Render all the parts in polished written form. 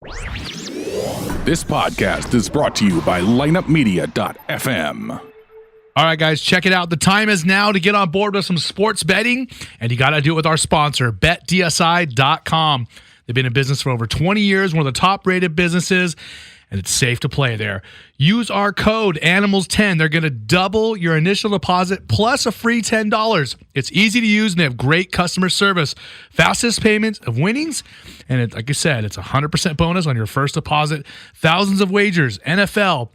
This podcast is brought to you by lineupmedia.fm. All right, guys, check it out. The time is now to get on board with some sports betting, and you got to do it with our sponsor, betdsi.com. They've been in business for over 20 years, one of the top-rated businesses, and it's safe to play there. Use our code ANIMALS10. They're going to double your initial deposit plus a free $10. It's easy to use, and they have great customer service. Fastest payments of winnings, and like I said, it's a 100% bonus on your first deposit. Thousands of wagers, NFL,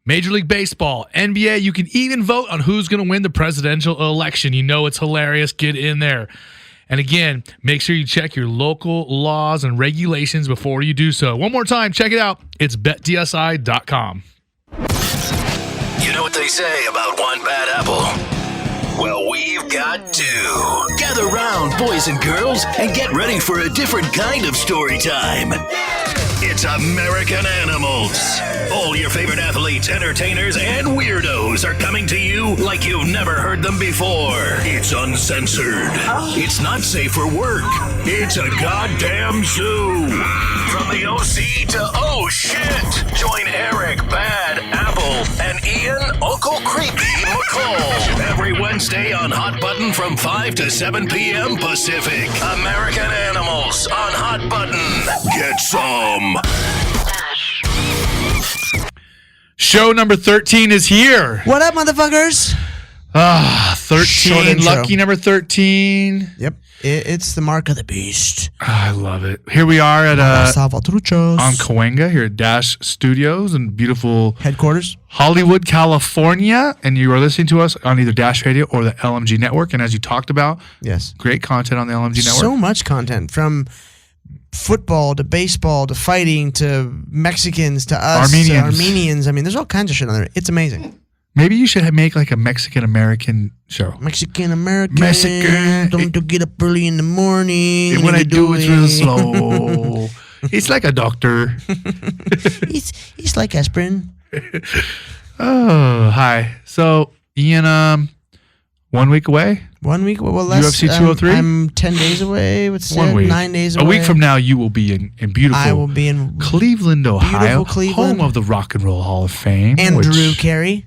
Major League Baseball, NBA. You can even vote on who's going to win the presidential election. You know it's hilarious. Get in there. And again, make sure you check your local laws and regulations before you do so. One more time, check it out. It's betdsi.com. You know what they say about one bad apple? Well, we've got two. Gather round, boys and girls, and get ready for a different kind of story time. It's American Animals. All your favorite athletes, entertainers, and weirdos are coming to you like you've never heard them before. It's uncensored. It's not safe for work. It's a goddamn zoo. From the OC to oh shit. Join Erik, Bad, Apple, and Ian, Uncle Creepy McCall. Every Wednesday on Hot Button from 5 to 7 p.m. Pacific. American Animals on Hot Button. Get some. Show number 13 is here. What up, motherfuckers? 13. Lucky number 13. Yep. It's the mark of the beast. I love it. Here we are at on Cahuenga here at Dash Studios in beautiful headquarters, Hollywood, California. And you are listening to us on either Dash Radio or the LMG Network. And as you talked about, yes, great content on the LMG Network. So much content, from football to baseball to fighting to Mexicans to us to Armenians. I mean, there's all kinds of shit on there. It's amazing. Maybe you should make like a Mexican-American show. Mexican-American. Don't get up early in the morning. And when I do, it's real slow. He's like a doctor. he's like aspirin. Oh, hi. So, Ian, 1 week away? 1 week? Well, less. UFC 203? I'm 10 days away. What's 1 week. 9 days away. A week from now, you will be in beautiful I will be in Cleveland, Ohio. Cleveland. Home of the Rock and Roll Hall of Fame. And Drew Carey.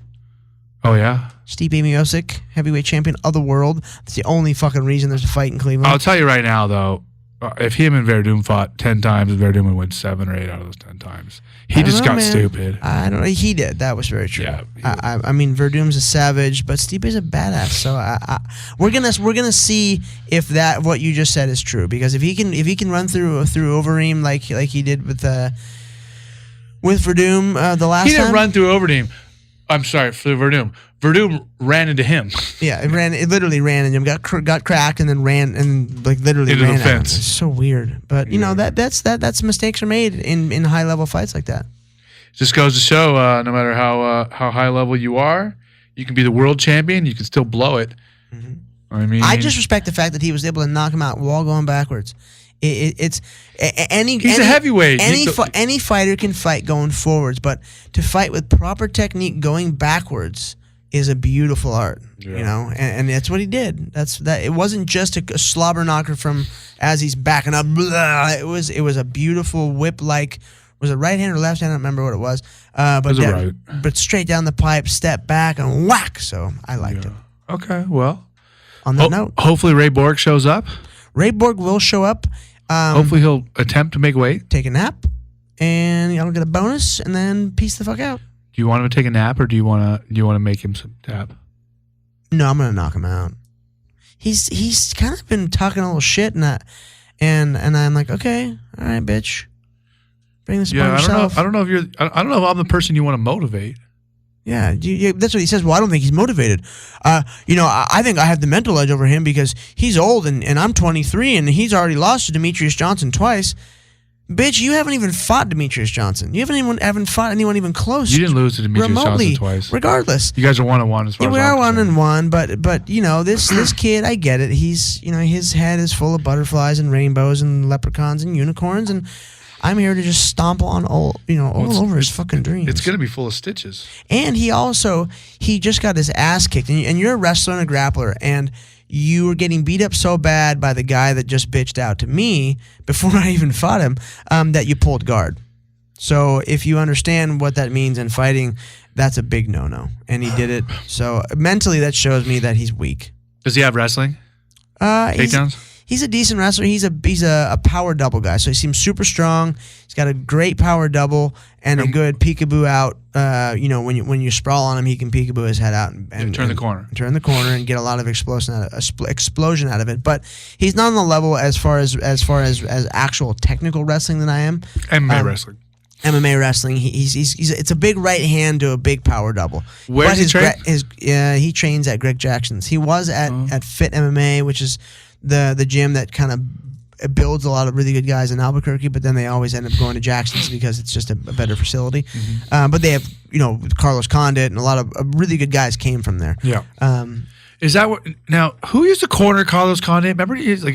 Oh, yeah? Stipe Miocic, heavyweight champion of the world. That's the only fucking reason there's a fight in Cleveland. I'll tell you right now, though, if him and Verdum fought 10 times, Verdum would win 7 or 8 out of those 10 times. He just got stupid. I don't know. He did. That was very true. Yeah, I mean, Verdum's a savage, but Stipe's a badass. So we're gonna see if what you just said is true. Because if he can run through Overeem like he did with Verdum the last time. He didn't run through Overeem. I'm sorry, for Verdum. Verdum ran into him. Yeah, it literally ran into him. Got cracked and then ran and like literally into ran the fence. It's so weird, but you know that's mistakes are made in high level fights like that. Just goes to show, no matter how high level you are, you can be the world champion. You can still blow it. Mm-hmm. I mean, I just respect the fact that he was able to knock him out while going backwards. He's a heavyweight. Any fighter can fight going forwards, but to fight with proper technique going backwards is a beautiful art. Yeah. You know, and that's what he did. It wasn't just a slobber knocker from as he's backing up. Blah. It was a beautiful whip like. Was it right hand or left hand? I don't remember what it was. But straight down the pipe, step back, and whack. So I liked it. Okay, well. On that note. Hopefully Ray Borg shows up. Ray Borg will show up. Hopefully he'll attempt to make weight. Take a nap, and y'all get a bonus, and then peace the fuck out. Do you want him to take a nap, or do you want to make him some tap? No, I'm gonna knock him out. He's kind of been talking a little shit, and I'm like, okay, all right, bitch. Bring this upon yourself. I don't know if I'm the person you want to motivate. Yeah, that's what he says. Well, I don't think he's motivated. I think I have the mental edge over him because he's old and I'm 23 and he's already lost to Demetrius Johnson twice. Bitch, you haven't even fought Demetrius Johnson. You haven't fought anyone even close. You didn't lose to Demetrius Johnson twice. Regardless, you guys are 1-1 as far as we are 1-1. But you know this kid, I get it. He's his head is full of butterflies and rainbows and leprechauns and unicorns and. I'm here to just stomp on all over his fucking dreams. It's going to be full of stitches. And he just got his ass kicked. And you're a wrestler and a grappler, and you were getting beat up so bad by the guy that just bitched out to me before I even fought him that you pulled guard. So if you understand what that means in fighting, that's a big no-no. And he did it. So mentally, that shows me that he's weak. Does he have wrestling? Takedowns? He's a decent wrestler. He's a power double guy. So he seems super strong. He's got a great power double and a good peekaboo out. When you sprawl on him, he can peekaboo his head out and turn the corner. Turn the corner and get a lot of explosion out of it. But he's not on the level as far as actual technical wrestling than I am. MMA wrestling. MMA wrestling. It's a big right hand to a big power double. Where does he train? He trains at Greg Jackson's. He was at Fit MMA, which is the gym that kind of builds a lot of really good guys in Albuquerque, but then they always end up going to Jackson's because it's just a better facility. Mm-hmm. But they have Carlos Condit and a lot of really good guys came from there. Yeah. Is that what? Now, who used to corner Carlos Condit? Remember, he was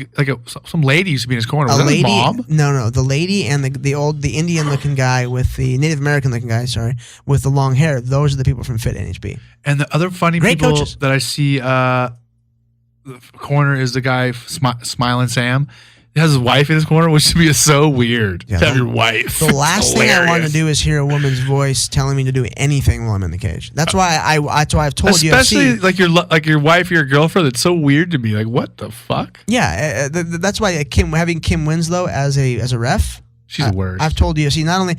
some lady used to be in his corner. Was that his mom? No, the lady and the Indian looking guy with the Native American looking guy. Sorry, with the long hair. Those are the people from Fit NHB. And the other funny Great people coaches. that I see, the corner is the guy Smiling Sam. He has his wife in his corner, which to me is so weird. Yeah, to have your wife. The last thing I want to do is hear a woman's voice telling me to do anything while I'm in the cage. That's why I've told you. Especially like your wife or your girlfriend. It's so weird to me. Like, what the fuck? Yeah, that's why having Kim Winslow as a ref. She's the worst. I've told you. See, not only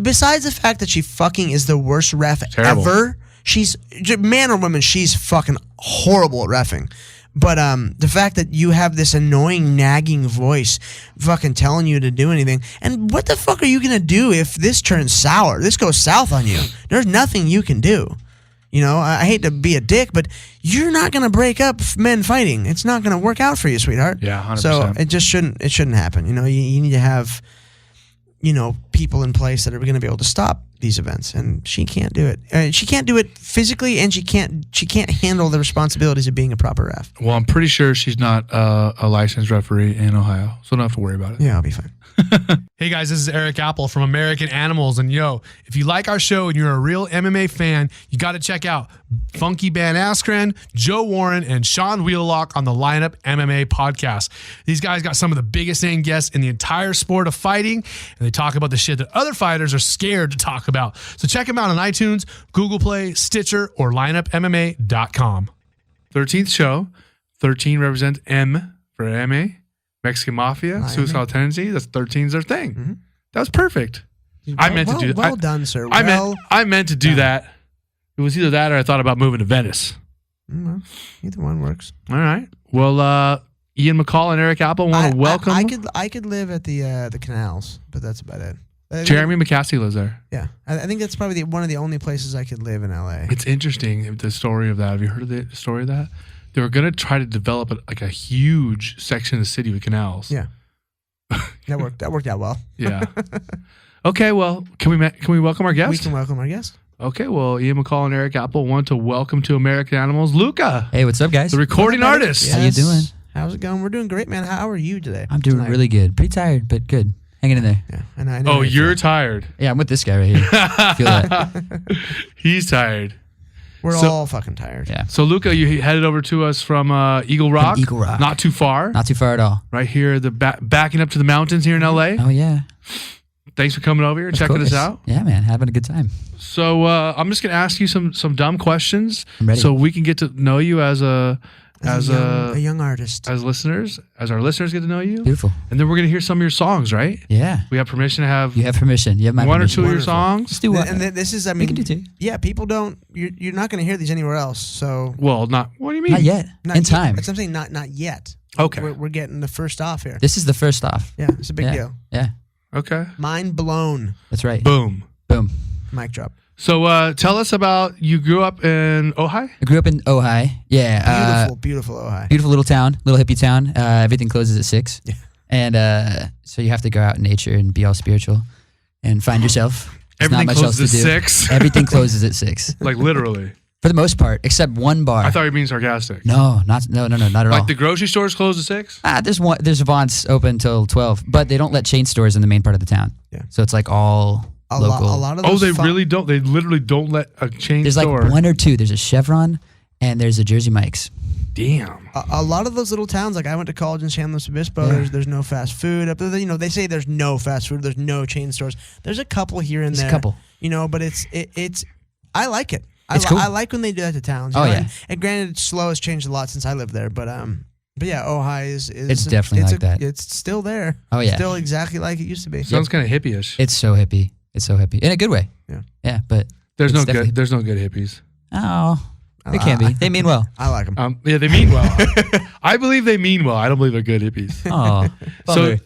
besides the fact that she fucking is the worst ref Terrible. ever. She's man or woman. She's fucking horrible at reffing. But the fact that you have this annoying, nagging voice fucking telling you to do anything, and what the fuck are you going to do if this turns sour? This goes south on you. There's nothing you can do. I hate to be a dick, but you're not going to break up men fighting. It's not going to work out for you, sweetheart. Yeah, 100%. So it just shouldn't happen. You need to have, people in place that are going to be able to stop these events, and she can't do it. She can't do it physically, and she can't handle the responsibilities of being a proper ref. Well, I'm pretty sure she's not a licensed referee in Ohio, so don't have to worry about it. Yeah, I'll be fine. Hey guys, this is Erik Apple from American Animals, and if you like our show and you're a real MMA fan, you got to check out Funky Van Askren, Joe Warren, and Sean Wheelock on the Lineup MMA podcast. These guys got some of the biggest name guests in the entire sport of fighting, and they talk about the shit that other fighters are scared to talk about. So check them out on iTunes, Google Play, Stitcher, or lineupmma.com. 13th show. 13 represents M for MMA. Mexican Mafia, suicidal tendency. That's 13's their thing. Mm-hmm. That was perfect. I meant to do that. Well done, sir. I meant to do that. It was either that or I thought about moving to Venice. Well, either one works. All right. Well, Ian McCall and Erik Apple want to welcome. I could live at the canals, but that's about it. Jeremy McCaskey lives there. Yeah, I think that's probably one of the only places I could live in LA. It's interesting, the story of that. Have you heard of the story of that? They were going to try to develop a huge section of the city with canals. Yeah, that worked out well. Yeah. Okay, well, can we welcome our guest? We can welcome our guest. Okay, well, Ian McCall and Erik Apple want to welcome to American Animals, Luca. Hey, what's up, guys? The recording artist. Yes. How you doing? How's it going? We're doing great, man. How are you today? I'm doing really good. Pretty tired, but good. Hanging in there. Yeah, I know Oh, you're tired. Yeah, I'm with this guy right here. Feel that. He's tired. We're all fucking tired. Yeah. So, Luca, you headed over to us from Eagle Rock. From Eagle Rock. Not too far. Not too far at all. Right here, backing up to the mountains here in LA. Oh, yeah. Thanks for coming over here and Of checking course. us out. Yeah, man. Having a good time. So, I'm just going to ask you some dumb questions I'm ready. so we can get to know you as a young artist. as listeners, as our listeners get to know you. Beautiful. And then we're going to hear some of your songs, right? Yeah. We have permission to have You have permission. You have my one permission. or two of your Wonderful. songs. Let's do one. And this is, We can do two. Yeah, people don't. You're not going to hear these anywhere else. So Well, not. What do you mean? Not yet. not in yet. time. That's something not yet. Okay. We're getting the first off here. This is the first off. Yeah, it's a big yeah. deal. Yeah. Okay. Mind blown. That's right. Boom. Boom. Mic drop. So, tell us about you grew up in Ojai. I grew up in Ojai. Yeah. Beautiful Ojai. Beautiful little town, little hippie town. Everything closes at 6. Yeah. And so you have to go out in nature and be all spiritual and find yourself. There's Everything not much else to closes do. at 6. Everything closes at 6. Like literally. For the most part, except one bar. I thought you were being sarcastic. No, not at all. Like the grocery stores close at 6. There's Vons open till 12, but they don't let chain stores in the main part of the town. Yeah. So it's like all local. A lot of Oh, those they really don't. They literally don't let a chain There's store. like one or two. There's a Chevron and there's a Jersey Mike's. Damn. A lot of those little towns, like I went to college in San Luis Obispo. Yeah. There's no fast food. They say there's no fast food. There's no chain stores. There's a couple here and there. A couple. But it's I like it. It's cool. I like when they do that to towns. Oh, yeah. And granted, slow has changed a lot since I lived there, but yeah, Ojai is It's definitely like that. It's still there. Oh, yeah. Still exactly like it used to be. Sounds kind of hippie-ish. It's so hippie. It's so hippie in a good way. Yeah. Yeah, but There's it's no definitely- good. There's no good hippies. Oh, they can be. They mean well. I like them. Yeah, they mean well. I believe they mean well. I don't believe they're good hippies. Oh,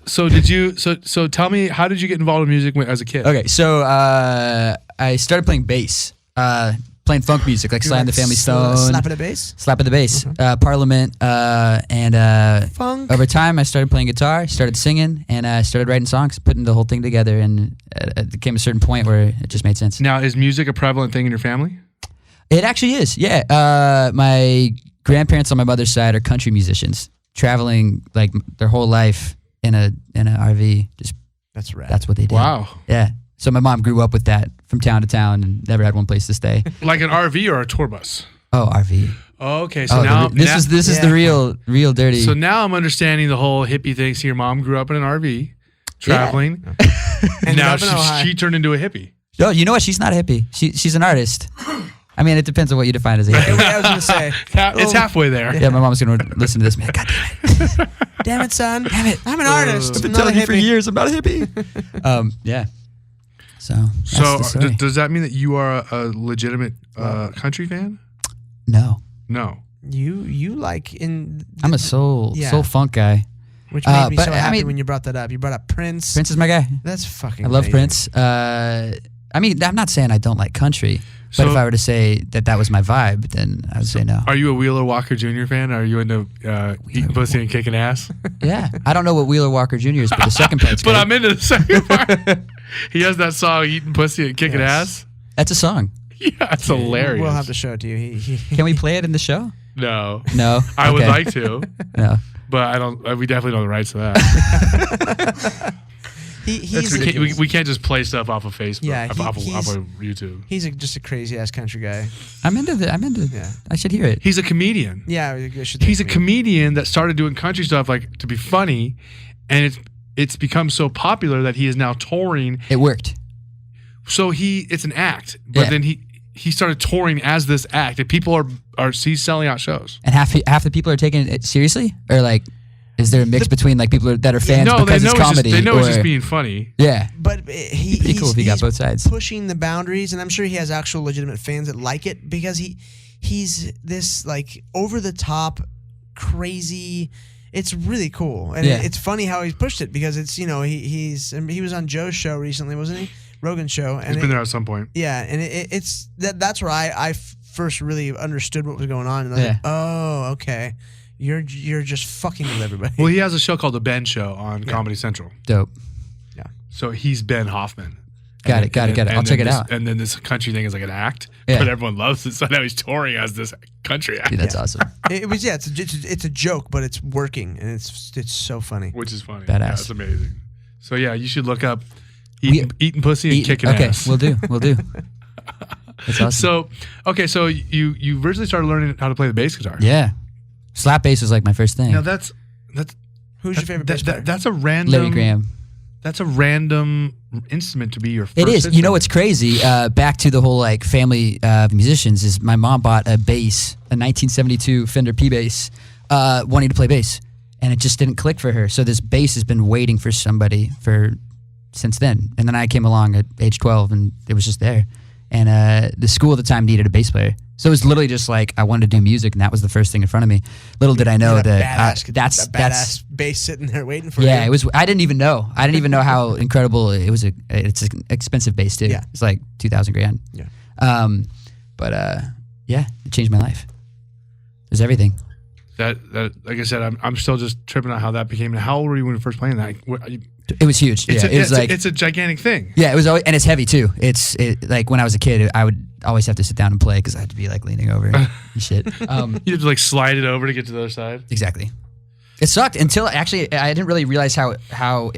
So did you? So tell me, how did you get involved in music as a kid? okay. So I started playing bass, playing funk music like Sly and the Family Stone, Slapping a bass. Slapping the bass, Parliament, and Funk. over time I started playing guitar, started singing, and I started writing songs, putting the whole thing together, and it came a certain point where it just made sense. Now, is music a prevalent thing in your family? It actually is, yeah. My grandparents on my mother's side are country musicians, traveling like their whole life in an RV. Just That's rad. that's what they did. Wow. Yeah. So my mom grew up with that from town to town and never had one place to stay. Like an RV or a tour bus? Oh, RV. Okay, so now this is the real dirty. So now I'm understanding the whole hippie thing. So your mom grew up in an RV, traveling, and now up in Ohio. she turned into a hippie. Oh, you know what? She's not a hippie. She's an artist. I mean, it depends on what you define as a hippie. I was gonna say. It's halfway there. Yeah, my mom's gonna listen to this. Man, God damn it! Damn it, son. Damn it. I'm an artist. I've been I'm not a telling you for hippie. years I'm not a hippie. Yeah. So that's So the story. does that mean that you are a legitimate country fan? No, No. You like in I'm a soul funk guy. which made me but, so I happy mean- when you brought that up. You brought up Prince. Prince is my guy. That's fucking. I love amazing. Prince. I mean, I'm not saying I don't like country, but So- if I were to say that was my vibe, then I would say no. Are you a Wheeler Walker Jr. fan? Are you into eating pussy and kicking ass? Yeah, I don't know what Wheeler Walker Jr. is, but the second part's But good. I'm into the second part. He has that song, Eating Pussy and Kicking Ass. That's a song. Yeah, it's hilarious. We'll have to show it to you. Can we play it in the show? No. No. I would Okay. like to, No. but I don't. We definitely don't have the rights to that. We can't just play stuff off of Facebook, Yeah, off of he's- YouTube. He's just a crazy ass country guy. I'm into. Yeah. I should hear it. He's a comedian. Yeah, I should He's a think we- comedian that started doing country stuff like to be funny, and it's become so popular that he is now touring. It worked. So it's an act, but Yeah. then he started touring as this act, and people he's selling out shows. And half the people are taking it seriously, or like, is there a mix between like people that are fans No, they because know it's comedy? they know or, it's just being funny. Yeah. But Pretty cool if he got both sides. Pushing the boundaries, and I'm sure he has actual legitimate fans that like it because he's this like over the top, crazy. It's really cool, and Yeah. it's funny how he's pushed it because it's he was on Joe's show recently, wasn't he? Rogan's show, and He's been there at some point. Yeah, and it's that's where I first really understood what was going on, and I was Yeah. like, oh, okay, you're just fucking with everybody. Well, he has a show called The Ben Show on Comedy Central. Dope. So he's Ben Hoffman. Got it. I'll check it out. And then this country thing is like an act, Yeah. but everyone loves it. So now he's touring as this country act, Dude, that's awesome. It was it's a joke, but it's working, and it's so funny. which is funny. Badass. Yeah, it's amazing. So yeah, you should look up eating pussy and kicking okay, ass. we'll do. That's awesome. So so you originally started learning how to play the bass guitar. Yeah. Slap bass was like my first thing. Now that's Who's your favorite bass player? that's a random Larry Graham. That's a random instrument to be your first It is. instrument. You know what's crazy? Back to the whole like family musicians is my mom bought a bass, a 1972 Fender P bass, wanting to play bass, and it just didn't click for her. So this bass has been waiting for somebody since then. And then I came along at age 12, and it was just there. And the school at the time needed a bass player. So it was literally just like I wanted to do music, and that was the first thing in front of me. Little did I know that that's badass bass sitting there waiting for you. yeah, it was. I didn't even know. I didn't even know how incredible it was. It's an expensive bass too. Yeah. It's like $2,000. Yeah. But yeah, it changed my life. It was everything. that like I said, I'm still just tripping on how that became. How old were you when you were first playing that? It was huge. It's Yeah, it was like it's a gigantic thing. yeah, it was always, and it's heavy too. It's like when I was a kid, I would always have to sit down and play because I had to be like leaning over and shit. You have to like slide it over to get to the other side. Exactly. It sucked until actually I didn't really realize how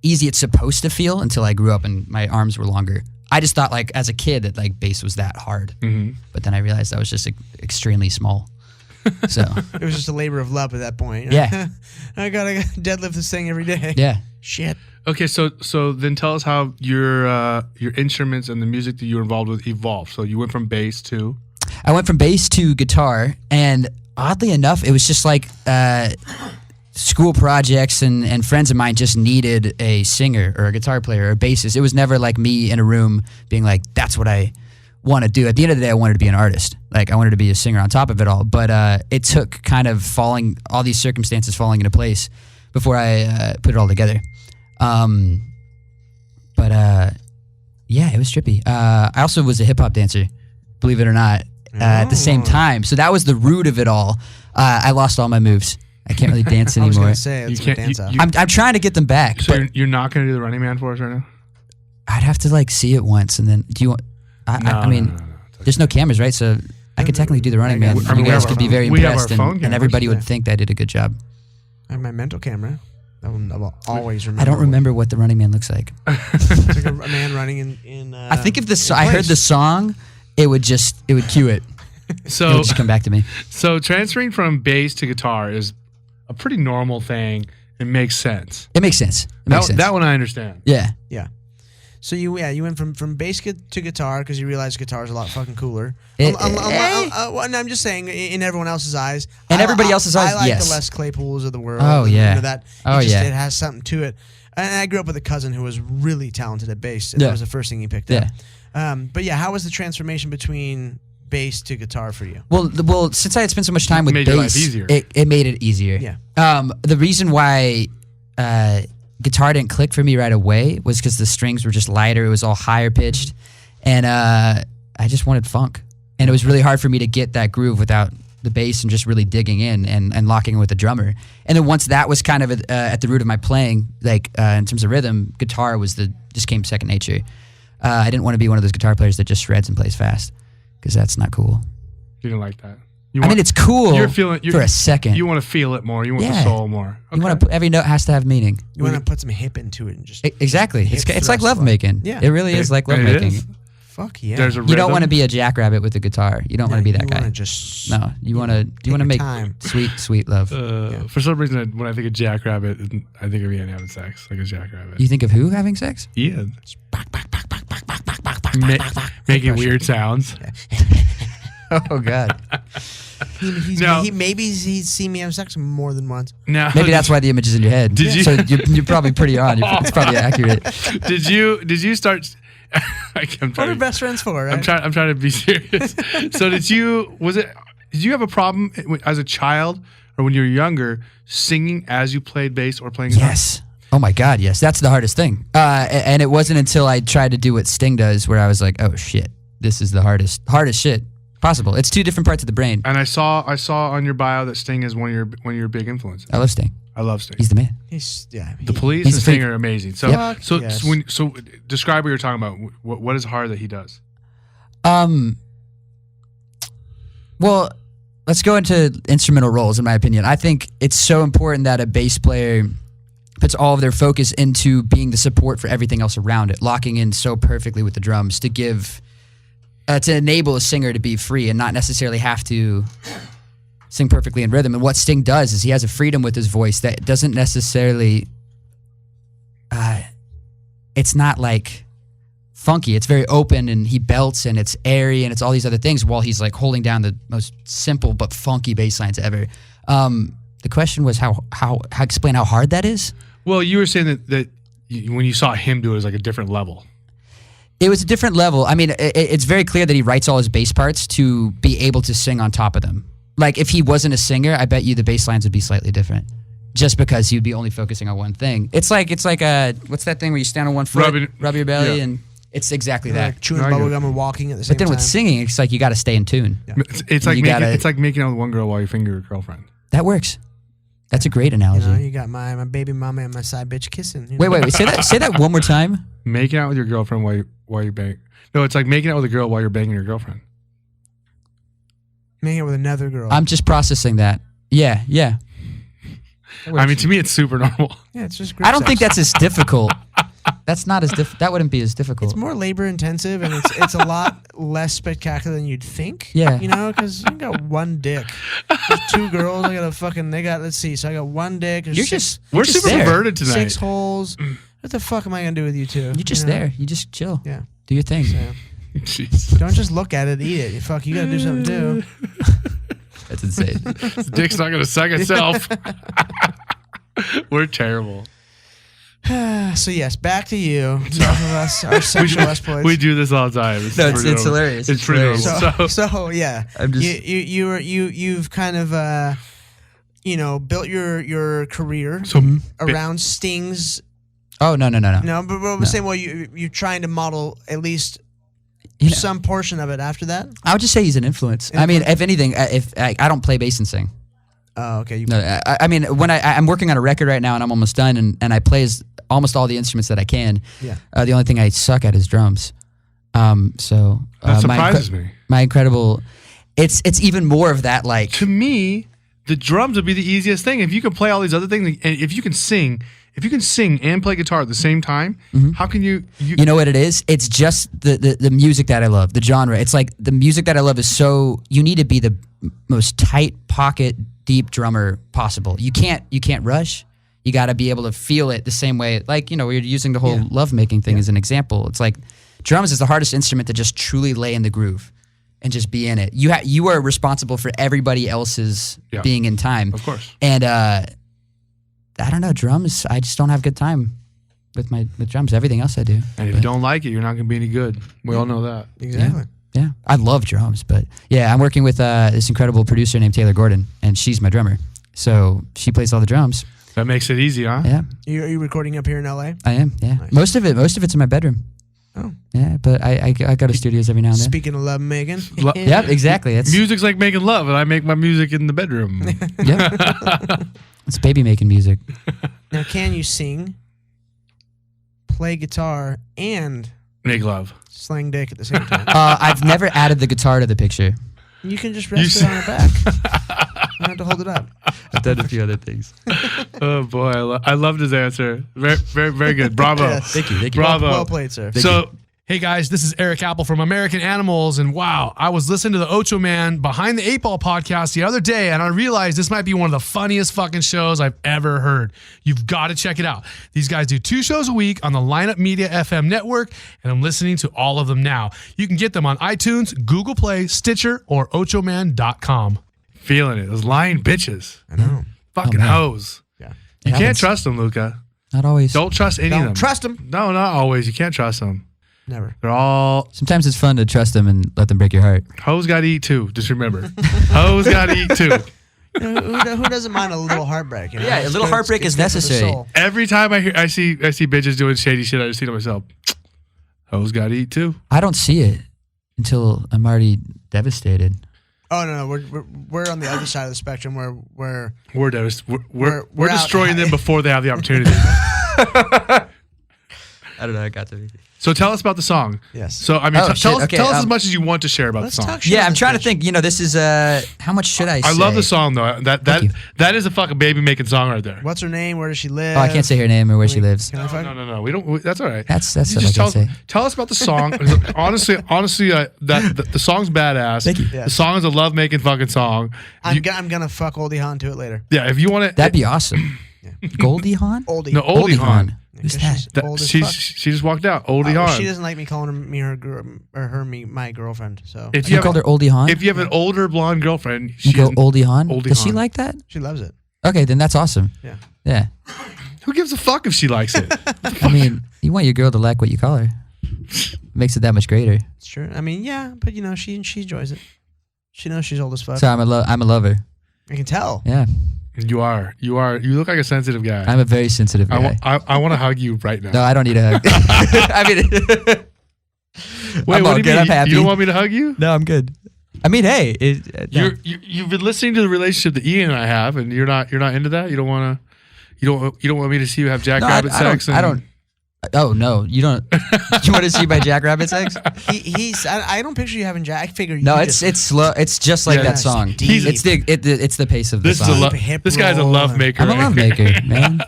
easy it's supposed to feel until I grew up and my arms were longer. I just thought like as a kid that like bass was that hard, but then I realized I was just extremely small. So It was just a labor of love at that point. Yeah. I gotta deadlift this thing every day. yeah. Shit. Okay, so then tell us how your instruments and the music that you were involved with evolved. So you went from bass to I went from bass to guitar, and oddly enough, it was just like school projects and friends of mine just needed a singer or a guitar player or a bassist. It was never like me in a room being like, that's what I want to do. At the end of the day, I wanted to be an artist. Like I wanted to be a singer on top of it all. But it took kind of all these circumstances falling into place before I put it all together. Yeah, it was trippy. I also was a hip hop dancer, believe it or not, at the same time. So that was the root of it all. I lost all my moves. I can't really dance I was anymore. gonna say that's what dance out. I'm trying to get them back. So But you're not going to do the Running Man for us right now? I'd have to like see it once, and then do you want? I mean, there's no cameras, right? So I could technically do the Running Man. I mean, You guys could be very we have our impressed, phone and cameras. everybody would think I did a good job. I have my mental camera. That one I will always remember. I don't remember what the Running Man looks like. It's like a man running in I think if I heard the song, it would cue it. It So would just come back to me. so transferring from bass to guitar is a pretty normal thing. It makes sense. It makes sense. It makes sense. That one I understand. Yeah. Yeah. So you went from bass to guitar because you realized guitar is a lot fucking cooler. And I'm just saying, in everyone else's eyes, everybody else's eyes, I like yes. the Les Claypools of the world. Oh, and, yeah. that. Oh, yeah. It has something to it. And I grew up with a cousin who was really talented at bass, and Yeah. that was the first thing he picked up. But yeah, how was the transformation between bass to guitar for you? Well, since I had spent so much time with Made your life bass, easier. it made it easier. Yeah. The reason why guitar didn't click for me right away was because the strings were just lighter. It was all higher pitched, and I just wanted funk. And it was really hard for me to get that groove without the bass and just really digging in and locking in with the drummer. And then once that was kind of at the root of my playing, like in terms of rhythm, guitar just came second nature. I didn't want to be one of those guitar players that just shreds and plays fast, because that's not cool. You didn't like that. I mean, it's cool for a second. You want to feel it more. You want the soul more. Okay. You want to every note has to have meaning. You want to put some hip into it and just Exactly. It's like thrust love making. Yeah. It really is like love making. is. fuck yeah. There's a You don't rhythm. want to be a jackrabbit with a guitar. You don't want to be that you guy. wanna just No, you want to. You want to your make time. sweet love. For some reason, when I think of Jackrabbit, I think of Ian having sex, like a Jackrabbit. You think of who having sex? Ian. Making weird sounds. Oh God. Maybe he's seen me have sex more than once. Now, Maybe that's why the image is in your head. Did you- So you're probably pretty on. It's probably accurate. Did you start? I'm What are trying. best friends for? Right? I'm trying to be serious. So did you have a problem as a child or when you were younger singing as you played bass or playing guitar? Yes. Oh my God, yes. That's the hardest thing. And it wasn't until I tried to do what Sting does where I was like, oh shit, this is the hardest shit possible. It's two different parts of the brain. And I saw on your bio that Sting is one of your big influences. I love Sting. I love Sting. He's the man. The Police He's and a freak. Sting are amazing. So Yep. so describe what you're talking about. What is hard that he does? Well, let's go into instrumental roles, in my opinion. I think it's so important that a bass player puts all of their focus into being the support for everything else around it, locking in so perfectly with the drums to give, to enable a singer to be free and not necessarily have to sing perfectly in rhythm. And what Sting does is he has a freedom with his voice that doesn't necessarily, it's not like funky. It's very open, and he belts, and it's airy, and it's all these other things while he's like holding down the most simple but funky bass lines ever. The question was how explain how hard that is. Well, you were saying that when you saw him do it, it was like a different level. It was a different level. I mean, it's very clear that he writes all his bass parts to be able to sing on top of them. Like, if he wasn't a singer, I bet you the bass lines would be slightly different, just because he would be only focusing on one thing. It's like what's that thing where you stand on one foot, rub your belly, yeah. and it's exactly that. Like chewing bubblegum and walking at the same But then time. with singing, it's like you got to stay in tune. Yeah. It's like You making out with one girl while you finger your girlfriend. That works. That's a great You analogy. know, you got my baby mama and my side bitch kissing. You know? Wait. Say that one more time. Making out with your girlfriend while you bang. No, it's like making out with a girl while you're banging your girlfriend. Making it with another girl. I'm just processing that. Yeah. I mean, to me, it's super normal. Yeah, it's just. Group I don't think sex. that's as difficult. That's not as that wouldn't be as difficult. It's more labor intensive, and it's a lot less spectacular than you'd think. Yeah. You know, because you got one dick. There's 2 girls. I got a fucking. They got. Let's see. So I got one dick. You're just We're just super there. perverted tonight. 6 holes. What the fuck am I gonna do with you 2? You're just there. You just chill. Yeah. Do your thing. Yeah. Jeez. Don't just look at it. Eat it. Fuck. You gotta do something too. That's insane. This dick's not gonna suck itself. We're terrible. So yes, back to you. Enough of us, our sexual exploits. We do this all the time. It's hilarious. It's pretty hilarious. normal. So yeah, I'm just- you've kind of built your career around Sting's. Oh no. No, but we're saying, well, you're trying to model at least some portion of it after that. I would just say he's an influence. I mean, if anything, if I don't play bass and sing. Oh, okay. No, I mean, when I'm working on a record right now and I'm almost done, and I play almost all the instruments that I can. Yeah. The only thing I suck at is drums. So That surprises me. My incredible. It's even more of that, like. To me, the drums would be the easiest thing. If you can play all these other things, and if you can sing and play guitar at the same time, how can you? You know what it is? It's just the music that I love, the genre. It's like the music that I love is so. You need to be the most tight pocket, deep drummer possible. You can't rush. You got to be able to feel it the same way. Like, we're using the whole lovemaking thing as an example. It's like drums is the hardest instrument to just truly lay in the groove and just be in it. You are responsible for everybody else's being in time. Of course. And I don't know, drums, I just don't have good time with drums. Everything else I do. And if you don't like it, you're not going to be any good. We all know that. Exactly. Yeah, I love drums, but I'm working with this incredible producer named Taylor Gordon, and she's my drummer. So she plays all the drums. That makes it easy, huh? Yeah. Are you recording up here in LA? I am, yeah. Nice. Most of it's in my bedroom. Oh. Yeah, but I go to studios every now and then. Speaking of love making. Yep, exactly. It's Music's like making love, and I make my music in the bedroom. It's baby making music. Now, can you sing, play guitar, and Make love. slang dick at the same time? I've never added the guitar to the picture. You can just rest it on her back. You don't have to hold it up. I've done a few other things. Oh boy, I loved his answer. Very, very, very good. Bravo. Yes. Thank you. Bravo. Well played, sir. Hey guys, this is Erik Apple from American Animals, and wow, I was listening to the Ocho Man Behind the 8 Ball podcast the other day, and I realized this might be one of the funniest fucking shows I've ever heard. You've got to check it out. These guys do 2 shows a week on the Lineup Media FM network, and I'm listening to all of them now. You can get them on iTunes, Google Play, Stitcher, or ochoman.com. Feeling it. Those lying bitches. I know. Fucking hoes. Yeah. You can't happens. trust them, Luca. Not always. Don't trust any of them. Don't trust them. No, not always. You can't trust them. Never. They're all Sometimes it's fun to trust them and let them break your heart. hoes got to eat too. Just remember, hoes got to eat too. Who doesn't mind a little heartbreak? Yeah, a little It's heartbreak is good for the necessary. soul. Every time I see bitches doing shady shit, I just think to myself, hoes got to eat too. I don't see it until I'm already devastated. Oh no, we're on the other side of the spectrum where We're We're out. destroying them before they have the opportunity. I don't know. I got to be. So tell us about the song. Yes. So I mean, Oh, tell us shit. Okay, tell us as much as you want to share about let's the song. talk shit. Yeah, on I'm this trying to bitch. think. This is how much should I say? I love the song though. Thank you. That is a fucking baby making song right there. What's her name? Where does she live? Oh, I can't say her name or where she lives. Can I fuck? No. We don't. That's all right. That's You what I just can say. tell us about the song. honestly, the song's badass. Thank you. Yeah. The song is a love making fucking song. I'm gonna fuck Oldie Hawn to it later. Yeah, if you want to. That'd be awesome. Goldie Hawn? Oldie. No, Oldie Hawn. Who's 'Cause that? she's old as fuck. She just walked out. Oldie Well, Hawn. she doesn't like me calling her my girlfriend. So If You have called her Oldie Hawn? if you have an older blonde girlfriend, You go Oldie Hawn? Oldie Does she Hawn. like that? she loves it. Okay, then that's awesome. Yeah. Yeah. Who gives a fuck if she likes it? I mean, you want your girl to like what you call her. Makes it that much greater. It's true. I mean, yeah, but she enjoys it. She knows she's old as fuck. So I'm a lover. I can tell. Yeah. You are. You look like a sensitive guy. I'm a very sensitive guy. I want to hug you right now. No, I don't need a hug. I mean, Wait, I'm what all do you good. mean? I'm happy. You don't want me to hug you? No, I'm good. I mean, hey, no. You've been listening to the relationship that Ian and I have, and you're not into that. You don't want me to see you have jackrabbit sex. I don't. Oh no, you don't. You want to see my jackrabbit sex? I don't picture you having jack. I figure. No, you it's just, slow. It's just like Yeah, that it's song. deep. It's the pace of the This is song. a hip this guy's a roll. love maker. I'm a love maker, man.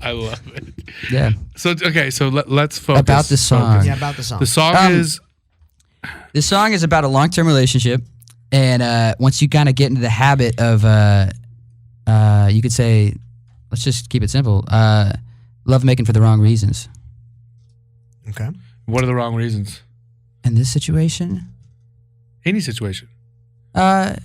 I love it. Yeah. So let's focus About the song. Focus. Yeah, about the song. The song is This song is about a long-term relationship, and once you kind of get into the habit of, you could say, let's just keep it simple, love making for the wrong reasons. Okay. What are the wrong reasons? In this situation, Any situation. uh,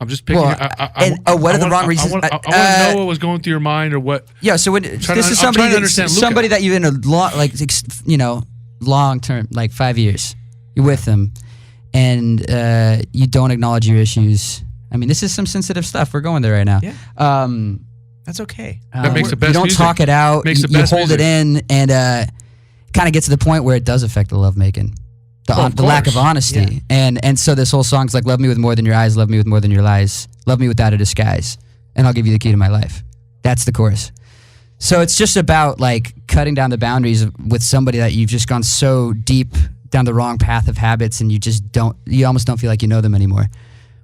I'm just picking. Well, what are the wrong reasons? I want to know what was going through your mind, or what. yeah. So when this is I'm somebody trying to understand Luca. somebody that you've in a long, long term, like 5 years, you're with them, and you don't acknowledge your issues. I mean, this is some sensitive stuff. We're going there right now. Yeah. That's okay. That makes the best You don't music. talk it out. Makes the You best hold music. it in, and kind of get to the point where it does affect the lovemaking. The lack of course. honesty. And so this whole song's like, love me with more than your eyes, love me with more than your lies, love me without a disguise, and I'll give you the key to my life. That's the chorus. So it's just about like cutting down the boundaries with somebody that you've just gone so deep down the wrong path of habits, and you almost don't feel like you know them anymore,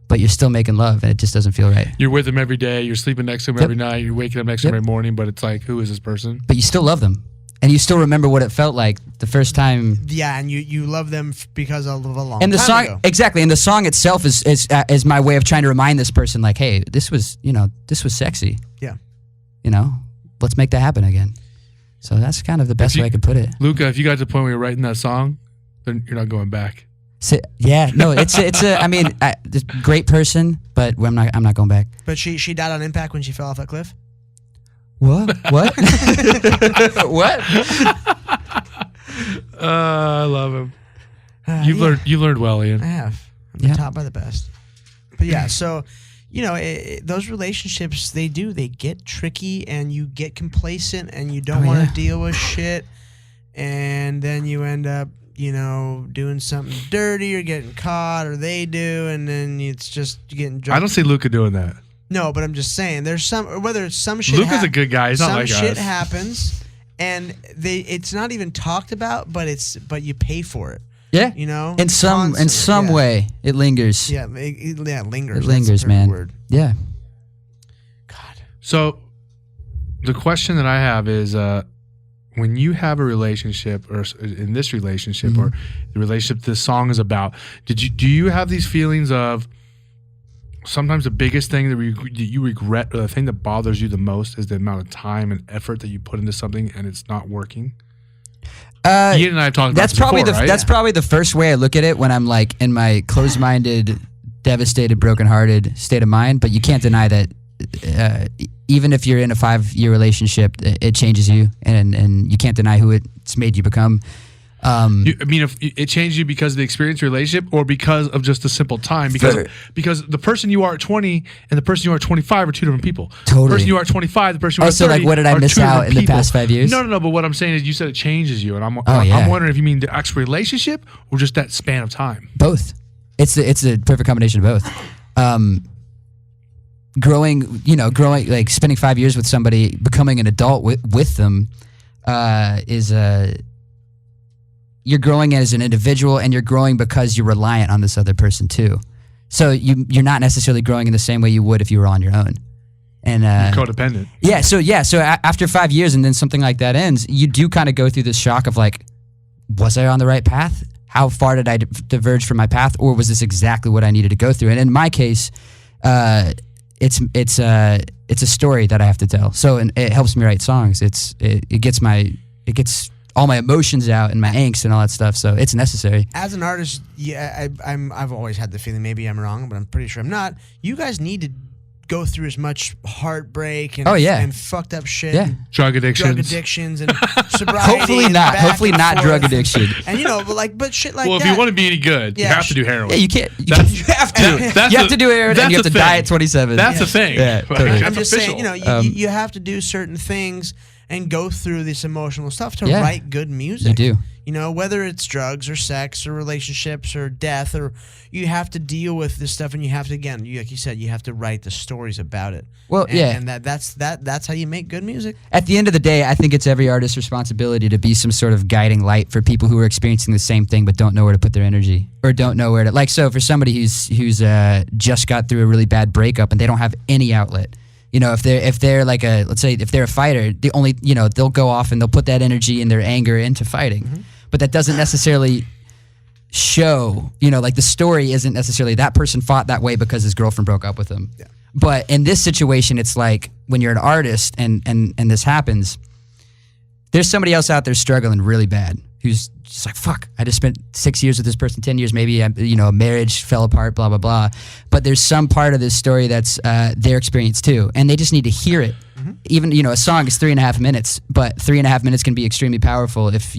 but you're still making love, and it just doesn't feel right. You're with him every day. You're sleeping next to him Yep. every night. You're waking up next to him Yep. every morning. But it's like, who is this person? But you still love them, and you still remember what it felt like the first time. Yeah, and you love them because of a long And the time song, ago. exactly, and the song itself is my way of trying to remind this person, like, hey, this was sexy. Yeah. Let's make that happen again. So that's kind of the best way I could put it. Luca, if you got to the point where you're writing that song, then you're not going back. So, yeah, no, it's a. I mean, great person, but I'm not going back. But she died on impact when she fell off that cliff? What? What? What? I love him. Yeah. You learned well, Ian. I have. I've been Yeah. taught by the best. But yeah, so those relationships they get tricky, and you get complacent, and you don't Oh, want to yeah. deal with shit, and then you end up doing something dirty or getting caught, or they do, and then it's just getting drunk. I don't see Luca doing that. No, but I'm just saying there's whether it's some shit. Luca's a good guy. He's not some like shit us. happens, and it's not even talked about, but you pay for it. Yeah. In some Constantly, yeah. way, it lingers. Yeah, it lingers. It That's lingers, the perfect man. word. Yeah. God. So, the question that I have is, when you have a relationship, or in this relationship, Mm-hmm. or the relationship this song is about, do you have these feelings of sometimes the biggest thing that you regret, or the thing that bothers you the most, is the amount of time and effort that you put into something and it's not working? Ian and I have talked about That's this probably before, right? that's probably the first way I look at it when I'm like in my closed-minded, devastated, brokenhearted state of mind. But you can't deny that even if you're in a 5-year relationship, it changes you, and you can't deny who it's made you become. If it changed you because of the experience of your relationship, or because of just the simple time? Because the person you are at 20 and the person you are at 25 are two different people. Totally. The person you are at 25, the person you are at 30 so like, what did I are miss two out different in the people. past 5 years? No. But what I'm saying is, you said it changes you, and I'm yeah. wondering if you mean the actual relationship or just that span of time. Both. It's a perfect combination of both. Growing, like spending 5 years with somebody, becoming an adult with them, is you're growing as an individual, and you're growing because you're reliant on this other person too. So you're not necessarily growing in the same way you would if you were on your own. And You're codependent. So after 5 years, and then something like that ends, you do kind of go through this shock of like, was I on the right path? How far did I diverge from my path, or was this exactly what I needed to go through? And in my case, it's a story that I have to tell. So it helps me write songs. It gets all my emotions out and my angst and all that stuff. So it's necessary. As an artist, yeah, I've always had the feeling, maybe I'm wrong, but I'm pretty sure I'm not. You guys need to go through as much heartbreak and and fucked up shit. Yeah. And Drug addictions. and sobriety. Hopefully and not. back Hopefully and not forth. drug addiction. And but shit like Well, that. if you want to be any good, you Yeah, have to do heroin. Yeah, you can't. You That's- have to. that's You have the- to do it, and that's you have the to die thing. at 27. That's the thing. Yeah, totally. That's I'm just official. saying, you have to do certain things and go through this emotional stuff to Yeah. write good music. You do. Whether it's drugs or sex or relationships or death, or you have to deal with this stuff, and you have to, again, like you said, you have to write the stories about it. Well, and that's how you make good music. At the end of the day, I think it's every artist's responsibility to be some sort of guiding light for people who are experiencing the same thing but don't know where to put their energy, or don't know where to, like, so for somebody who's just got through a really bad breakup and they don't have any outlet, You know, if they're like let's say if they're a fighter, the only, they'll go off and they'll put that energy and their anger into fighting. But that doesn't necessarily show, like the story isn't necessarily that person fought that way because his girlfriend broke up with him. Yeah. But in this situation, it's like when you're an artist and this happens, there's somebody else out there struggling really bad who's just like, fuck, I just spent 6 years with this person, 10 years, maybe, a marriage fell apart, blah, blah, blah. But there's some part of this story that's their experience too. And they just need to hear it. Even, a song is 3.5 minutes, but 3.5 minutes can be extremely powerful if,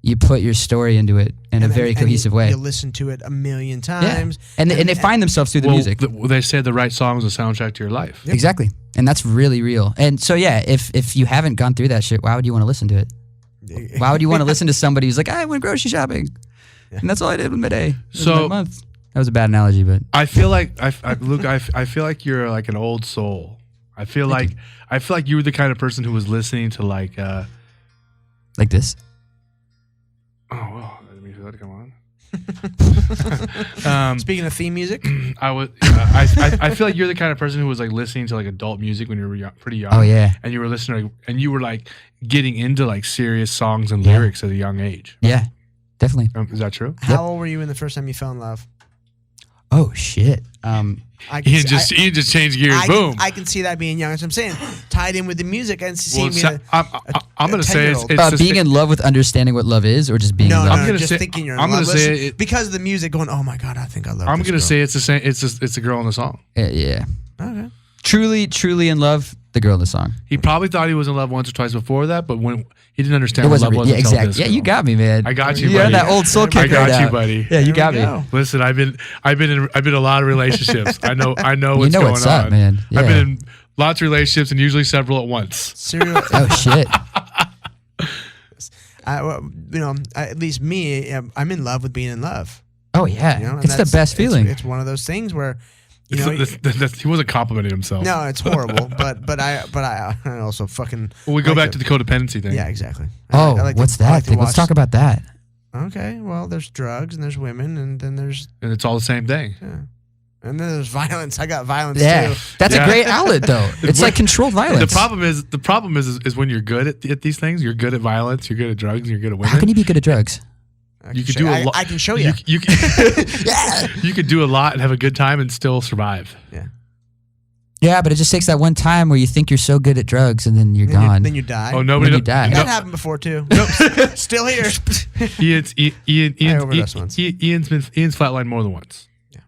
you put your story into it in a very cohesive way. You listen to it a million times. Yeah. And they find themselves through the music. They say the right song is a soundtrack to your life. Yep. Exactly. And that's really real. And so, if you haven't gone through that shit, why would you want to listen to it? Why would you want to listen to somebody who's like, I went grocery shopping, and that's all I did with my day. So my month. That was a bad analogy, but I feel like Luke, I feel like you're like an old soul. I feel like you were the kind of person who was listening to like this. Oh well, I didn't mean for that to come on. Speaking of theme music, I feel like you're the kind of person who was like listening to like adult music when you were pretty young. Oh yeah, and you were listening, and you were like getting into like serious songs and lyrics at a young age. Yeah, definitely. Is that true? How old were you when the first time you fell in love? Oh shit. Ian just changed gears. Boom. I can see that being young. That's what I'm saying. Tied in with the music and seeing I'm going to say it's being in love with understanding what love is, or just being in love. I'm just thinking you're in love. Because of the music going, oh my God, I think I love I'm going to say it's the same. It's a girl in the song. Yeah. Okay. Truly in love, the girl in the song. He probably thought he was in love once or twice before that, but when he didn't understand what love was. Yeah, exactly. Yeah, you got me, man. I got you, You're buddy. that old soul kicker. I got you, buddy. Yeah, you got me. Listen, I've been in a lot of relationships. I know what's going what's on, up, man. Yeah. I've been in lots of relationships and usually several at once. Oh shit. At least me, I'm in love with being in love. Oh yeah, it's the best feeling. It's one of those things where. He wasn't complimenting himself. No, it's horrible. but I also fucking. Well, we go back to the codependency thing. Yeah, exactly. What's that thing? Let's talk about that. Okay, well, there's drugs and there's women and then there's. And it's all the same thing. Yeah. And then there's violence. I got violence too. That's a great outlet though. It's like controlled violence. The problem is when you're good at these things, you're good at violence, you're good at drugs, you're good at women. How can you be good at drugs? You could do a lot. I can show you. You could do a lot and have a good time and still survive. Yeah. Yeah, but it just takes that one time where you think you're so good at drugs and then you're gone. Then you die. Oh, nobody. Then you die. That happened before too. Still here. Ian's flatlined more than once. Yeah.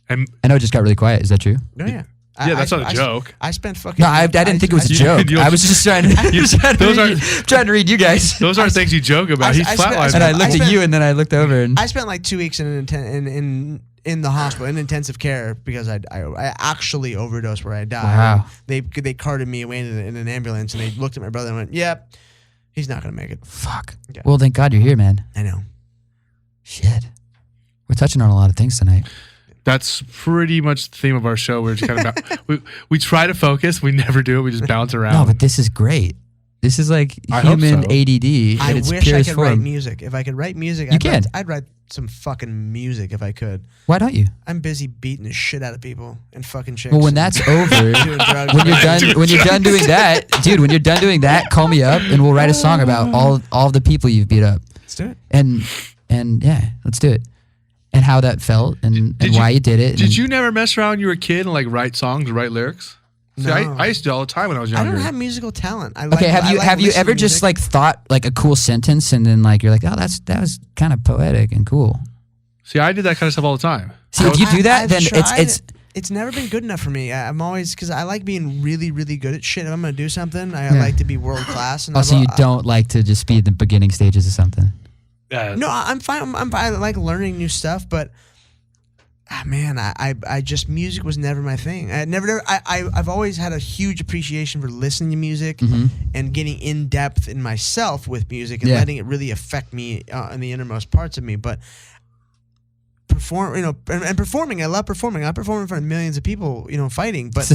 And I know it just got really quiet. Is that true? Oh yeah. Yeah, that's not a joke. I spent fucking. No, I didn't think it was a joke. I was just trying to read you guys. Those aren't things you joke about. He's flatlined. And I looked at you, and then I looked over. And I spent like 2 weeks in the hospital in intensive care because I actually overdosed where I died. Wow. They carted me away in an ambulance, and they looked at my brother and went, "Yep, he's not gonna make it." Fuck. Yeah. Well, thank God you're here, man. I know. Shit. We're touching on a lot of things tonight. That's pretty much the theme of our show. We're just kind of we try to focus. We never do it. We just bounce around. No, but this is great. This is like human ADD. I its wish I could form. write music. If I could write music, I'd write some fucking music if I could. Why don't you? I'm busy beating the shit out of people and fucking chicks. Well, when that's over, when you're done doing that, dude, when you're done doing that, call me up and we'll write a song about all of the people you've beat up. Let's do it. And yeah, let's do it. And how that felt and why you did it. Did you never mess around when you were a kid and like write songs or write lyrics? See, No. I used to do it all the time when I was younger. I don't have musical talent. Have you ever just like thought like a cool sentence and then like you're like, oh, that was kind of poetic and cool. See, I did that kind of stuff all the time. See, if you do that, I've then tried it's never been good enough for me. I'm always because I like being really, really good at shit. If I'm gonna do something, I like to be world class. And also, you don't like to just be in the beginning stages of something. No, I'm fine. I like learning new stuff, but man, I just music was never my thing. I've always had a huge appreciation for listening to music and getting in depth in myself with music and letting it really affect me in the innermost parts of me. But performing. I love performing. I perform in front of millions of people, fighting. But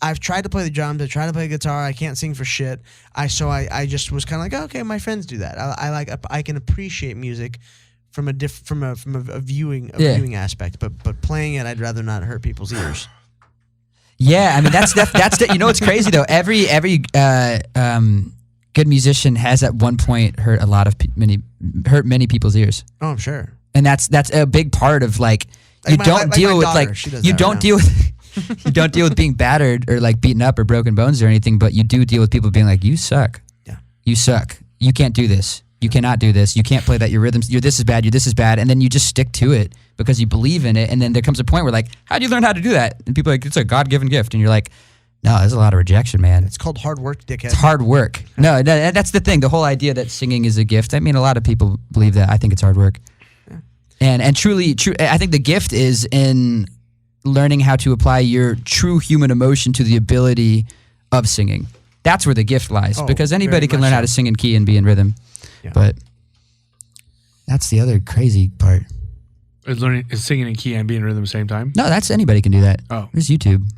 I've tried to play the drums. I tried to play the guitar. I can't sing for shit. I just was kind of like, okay, my friends do that. I can appreciate music from a viewing aspect. But playing it, I'd rather not hurt people's ears. Yeah, I mean that's you know what's crazy though. Every good musician has at one point hurt many people's ears. Oh, I'm sure. And that's a big part of like you don't deal with you don't deal with being battered or like beaten up or broken bones or anything, but you do deal with people being like, you suck. Yeah. You suck. You can't do this. You cannot do this. You can't play that. Your rhythms, this is bad. This is bad. And then you just stick to it because you believe in it. And then there comes a point where like, how do you learn how to do that? And people are like, it's a God-given gift. And you're like, no, there's a lot of rejection, man. It's called hard work, dickhead. It's hard work. No, that's the thing. The whole idea that singing is a gift. I mean, a lot of people believe that. I think it's hard work. Yeah. And truly, I think the gift is in learning how to apply your true human emotion to the ability of singing. That's where the gift lies, because anybody can learn how to sing in key and be in rhythm. Yeah. But that's the other crazy part. Is singing in key and being in rhythm at the same time? No, that's anybody can do that. Oh. There's YouTube.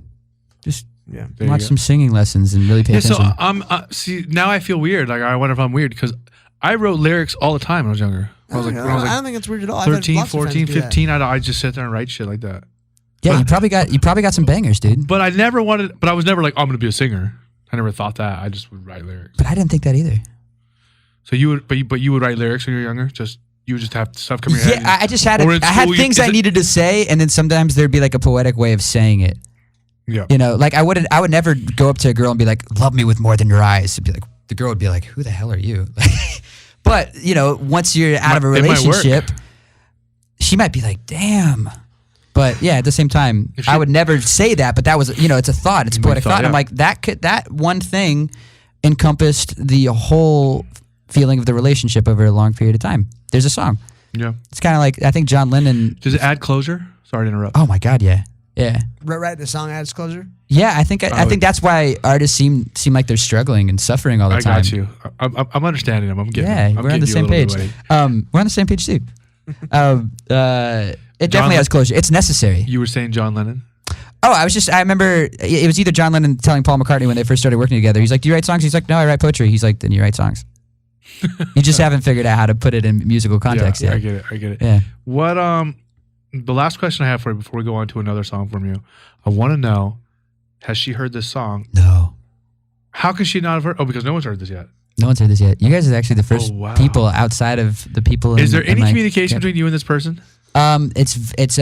Just there watch some singing lessons and really pay attention. So see, now I feel weird. Like I wonder if I'm weird because I wrote lyrics all the time when I was younger. I don't think it's weird at all. 13, 14, 15, I just sit there and write shit like that. Yeah, you probably got some bangers, dude. But I was never like, I'm going to be a singer. I never thought that. I just would write lyrics. But I didn't think that either. So you would write lyrics when you were younger? You would just have stuff coming in your head? Yeah, I just had things I needed to say, and then sometimes there'd be like a poetic way of saying it. Yeah. You know, like I would never go up to a girl and be like, love me with more than your eyes. It'd be like, the girl would be like, who the hell are you? But, you know, once you're out of a relationship, she might be like, damn. But yeah, at the same time, I would never say that, but that was, you know, it's a thought. It's a poetic thought. Yeah. I'm like, that one thing encompassed the whole feeling of the relationship over a long period of time. There's a song. Yeah. It's kind of like, I think John Lennon. Does it add closure? Sorry to interrupt. Oh my God, yeah. Yeah. Right, the song adds closure? Yeah, I think that's why artists seem like they're struggling and suffering all the time. I got you. I'm understanding them. I'm getting them. Yeah, we're on the same page. We're on the same page too. It definitely has closure. It's necessary. You were saying John Lennon? Oh, I remember it was either John Lennon telling Paul McCartney when they first started working together. He's like, do you write songs? He's like, no, I write poetry. He's like, then you write songs. You just haven't figured out how to put it in musical context yet. I get it. Yeah. What, the last question I have for you before we go on to another song from you, I want to know, has she heard this song? No. How can she not have heard? Oh, because no one's heard this yet. No one's heard this yet. You guys are actually the first people outside of the people. Is there any communication between you and this person? It's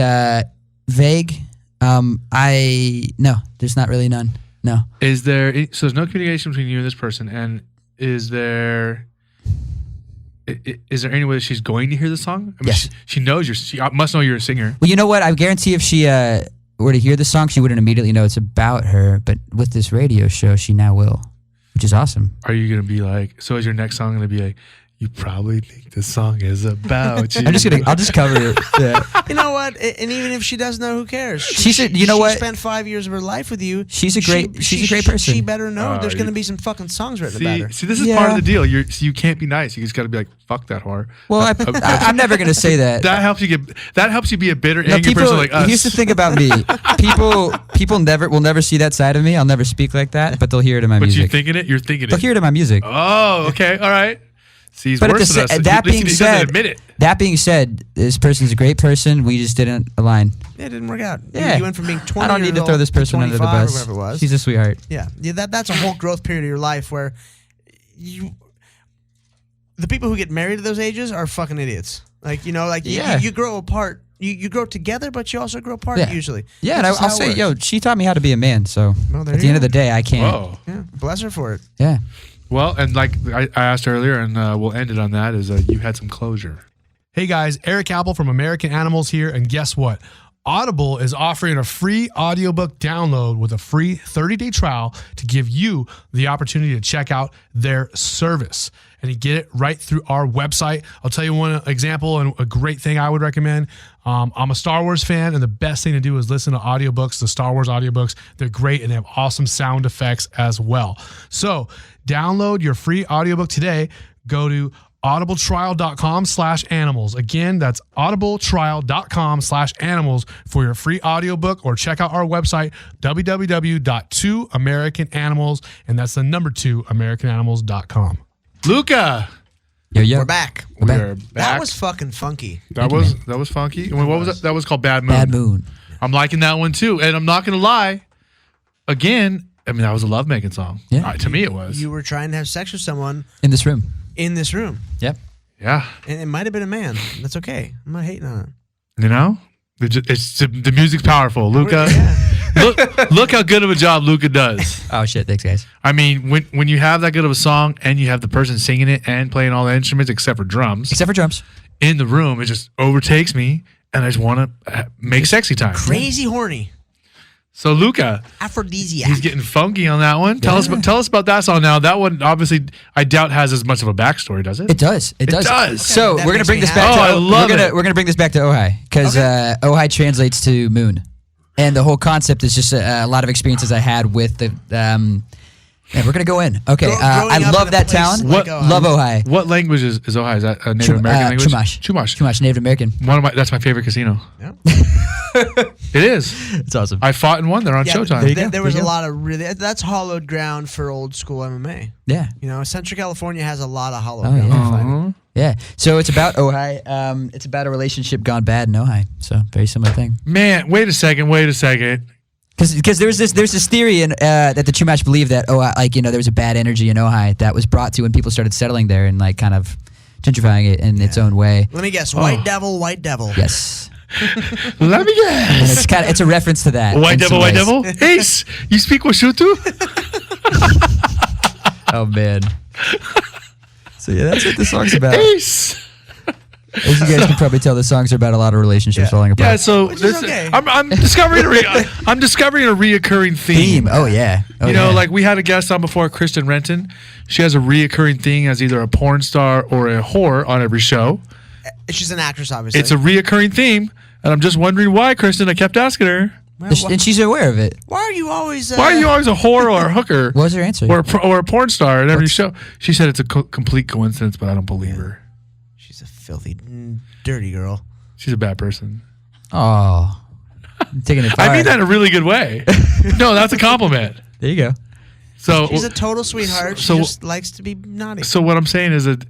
vague. No, there's not really none. No. So there's no communication between you and this person, and is there any way that she's going to hear the song? I mean, yes. She knows she must know you're a singer. Well, you know what? I guarantee if she were to hear the song, she wouldn't immediately know it's about her. But with this radio show, she now will, which is awesome. Are you going to be like, so is your next song going to be like, you probably think this song is about you? I'll just cover it. Yeah. You know what? And even if she does know, who cares? She spent 5 years of her life with you. She's a great person. She better know there's going to be some fucking songs written about her. See, this is part of the deal. You can't be nice. You just got to be like, fuck that whore. Well, I'm never going to say that. That helps you be a bitter, angry person like us. Here's the thing about me. People will never see that side of me. I'll never speak like that, but they'll hear it in my music. But you're thinking it. They'll hear it in my music. Oh, okay. All right. See, he's but worse than us. That being said, this person's a great person. We just didn't align. Yeah, it didn't work out. Yeah. You went from being 20 I don't need to throw this person under the bus. Or whatever it was. She's a sweetheart. Yeah. That's a whole growth period of your life where the people who get married at those ages are fucking idiots. Like, you know, like you grow apart. You grow together, but you also grow apart usually. Yeah, and I'll say, she taught me how to be a man. So at the end of the day, I can't. Whoa. Yeah, bless her for it. Yeah. Well, and like I asked earlier, and we'll end it on that, is you had some closure. Hey guys, Erik Apple from American Animals here, and guess what? Audible is offering a free audiobook download with a free 30-day trial to give you the opportunity to check out their service. And you get it right through our website. I'll tell you one example and a great thing I would recommend. I'm a Star Wars fan, and the best thing to do is listen to audiobooks, the Star Wars audiobooks. They're great, and they have awesome sound effects as well. So download your free audiobook today. Go to audibletrial.com/animals. Again, that's audibletrial.com/animals for your free audiobook, or check out our website, www.2americananimals, and that's the number 2, americananimals.com. Luca, Yo. We're back. We back. are back. That was fucking funky. that was funky. And what was that? That was called Bad Moon. Bad Moon. I'm liking that one too. And I'm not gonna lie. Again, I mean that was a lovemaking song. Yeah. To me it was. You were trying to have sex with someone In this room. in this room. Yep. Yeah. And it might have been a man. That's okay. I'm not hating on it. You know? The music's powerful. Luca. Look how good of a job Luca does. Oh shit! Thanks, guys. I mean, when you have that good of a song and you have the person singing it and playing all the instruments except for drums Except for drums. in the room, it just overtakes me, and I just want to make sexy time. Crazy horny. So Luca, Aphrodisiac. he's getting funky on that one. Tell us about that song now. That one obviously I doubt has as much of a backstory, does it? It does. It does. does. So That we're gonna makes bring me this happy. back. Oh, I love it. We're gonna bring this back to Ojai because Ojai translates to moon, and the whole concept is just a lot of experiences I had with the. And we're gonna go in. Okay, Growing I up in love a that place town. like Ojai. Love Ojai. What language is Ojai? Is that a Native American language? Chumash. Chumash. Native American. That's my favorite casino. Yeah. It is. It's awesome. I fought in one there on Yeah, Showtime. there was a lot of really. That's hollowed ground for old school MMA. Yeah. You know, Central California has a lot of hollowed Oh, ground. yeah. for fighting. Yeah. So it's about Ojai. It's about a relationship gone bad in Ojai. So very similar thing. Man, wait a second. Because there's this theory in that the Chumash believe that there was a bad energy in Ojai that was brought to when people started settling there and like kind of gentrifying it in its own way. Let me guess. White devil, white devil. Yes. Let me And guess. it's a reference to that. White in some devil. ways. Ace, you speak Washutu? Oh man. So yeah, that's what the song's about. Ace. As you guys can probably tell, the songs are about a lot of relationships falling apart. Yeah, so Which is this, okay. I'm discovering a reoccurring theme. Oh yeah. Oh, You know, yeah. like we had a guest on before, Kristen Renton. She has a reoccurring thing as either a porn star or a whore on every show. She's an actress, obviously. It's a reoccurring theme, and I'm just wondering why, Kristen. I kept asking her, Well, And she's aware of it. why are you always? why are you always a whore or a hooker What was her answer? or a porn star at every show? She said it's a complete coincidence, but I don't believe her. She's a filthy, dirty girl. She's a bad person. Oh, I'm taking it far. I mean that in a really good way. No, that's a compliment. There you go. So, She's a total sweetheart. so- She just likes to be naughty. so what I'm saying is that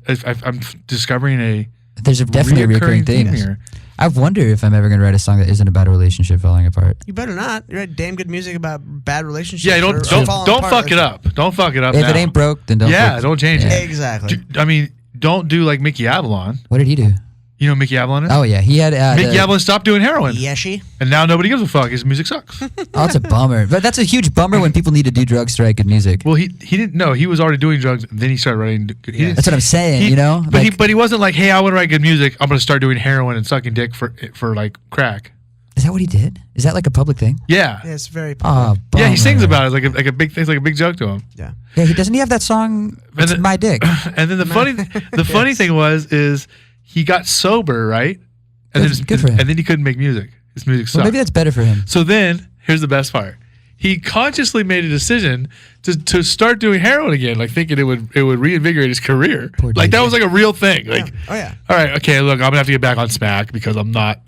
I'm discovering a There's definitely a recurring theme. here. I wonder if I'm ever going to write a song that isn't about a relationship falling apart. You better not. You write damn good music about bad relationships. Yeah, or falling don't apart. fuck it up. Don't fuck it up. If now. it ain't broke, then don't. Yeah, fix it. don't change it. Exactly. I mean, don't do like Mickey Avalon. What did he do? You know who Mickey Avalon is? Oh yeah, he had. Mickey Avalon stopped doing heroin, Yeshi. and now nobody gives a fuck. His music sucks. Oh, it's a bummer. But that's a huge bummer when people need to do drugs to write good music. Well, he didn't know. He was already doing drugs. Then he started writing. He didn't- That's what I'm saying. You know, But he wasn't like, hey, I want to write good music. I'm going to start doing heroin and sucking dick for like crack. is that what he did? Is that like a public thing? Yeah. Yeah, it's very. Oh, Yeah, he sings bummer. about it like a big thing. It's like a big joke to him. Yeah. Yeah, he doesn't. He have that song. It's then- my dick. And then the funny thing is he got sober, right? And Good for him. And then he couldn't make music. His music sucked. Well, maybe that's better for him. So then, here's the best part. He consciously made a decision to start doing heroin again, like thinking it would reinvigorate his career. Poor Like that DJ. was like a real thing. Like, Oh yeah. all right, okay, look, I'm gonna have to get back on smack because I'm not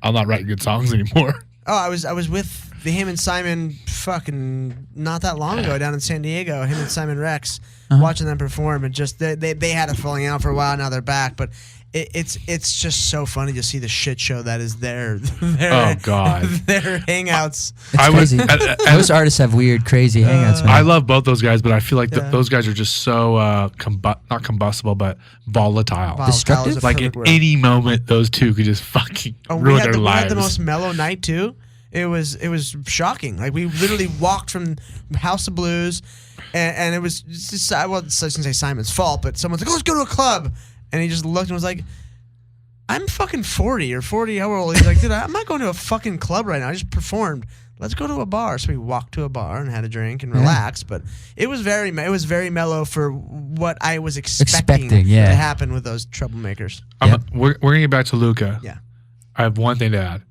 writing good songs anymore. Oh, I was with him and Simon fucking not that long ago down in San Diego. Him and Simon Rex watching them perform, and just they had a falling out for a while. Now they're back, but it's just so funny to see the shit show that is their Oh, God. their hangouts. It's I was- crazy. Those artists have weird, crazy hangouts, man. I love both those guys, but I feel like Yeah. those guys are just so not combustible, but volatile. Destructive? Volatile is a Like perfect at word. any moment, those two could just fucking we ruin had their we lives. had the most mellow night too. It was shocking. Like we literally walked from House of Blues, and it was just well, I shouldn't say Simon's fault, but someone's like, "Oh, let's go to a club," and he just looked and was like, "I'm fucking 40 or 40 how old?" He's like, "Dude, I'm not going to a fucking club right now. I just performed. Let's go to a bar." So we walked to a bar and had a drink and relaxed. But it was very mellow for what I was expecting Expecting, yeah. to happen with those troublemakers. Yep. We're gonna get back to Luca. Yeah. I have one thing to add.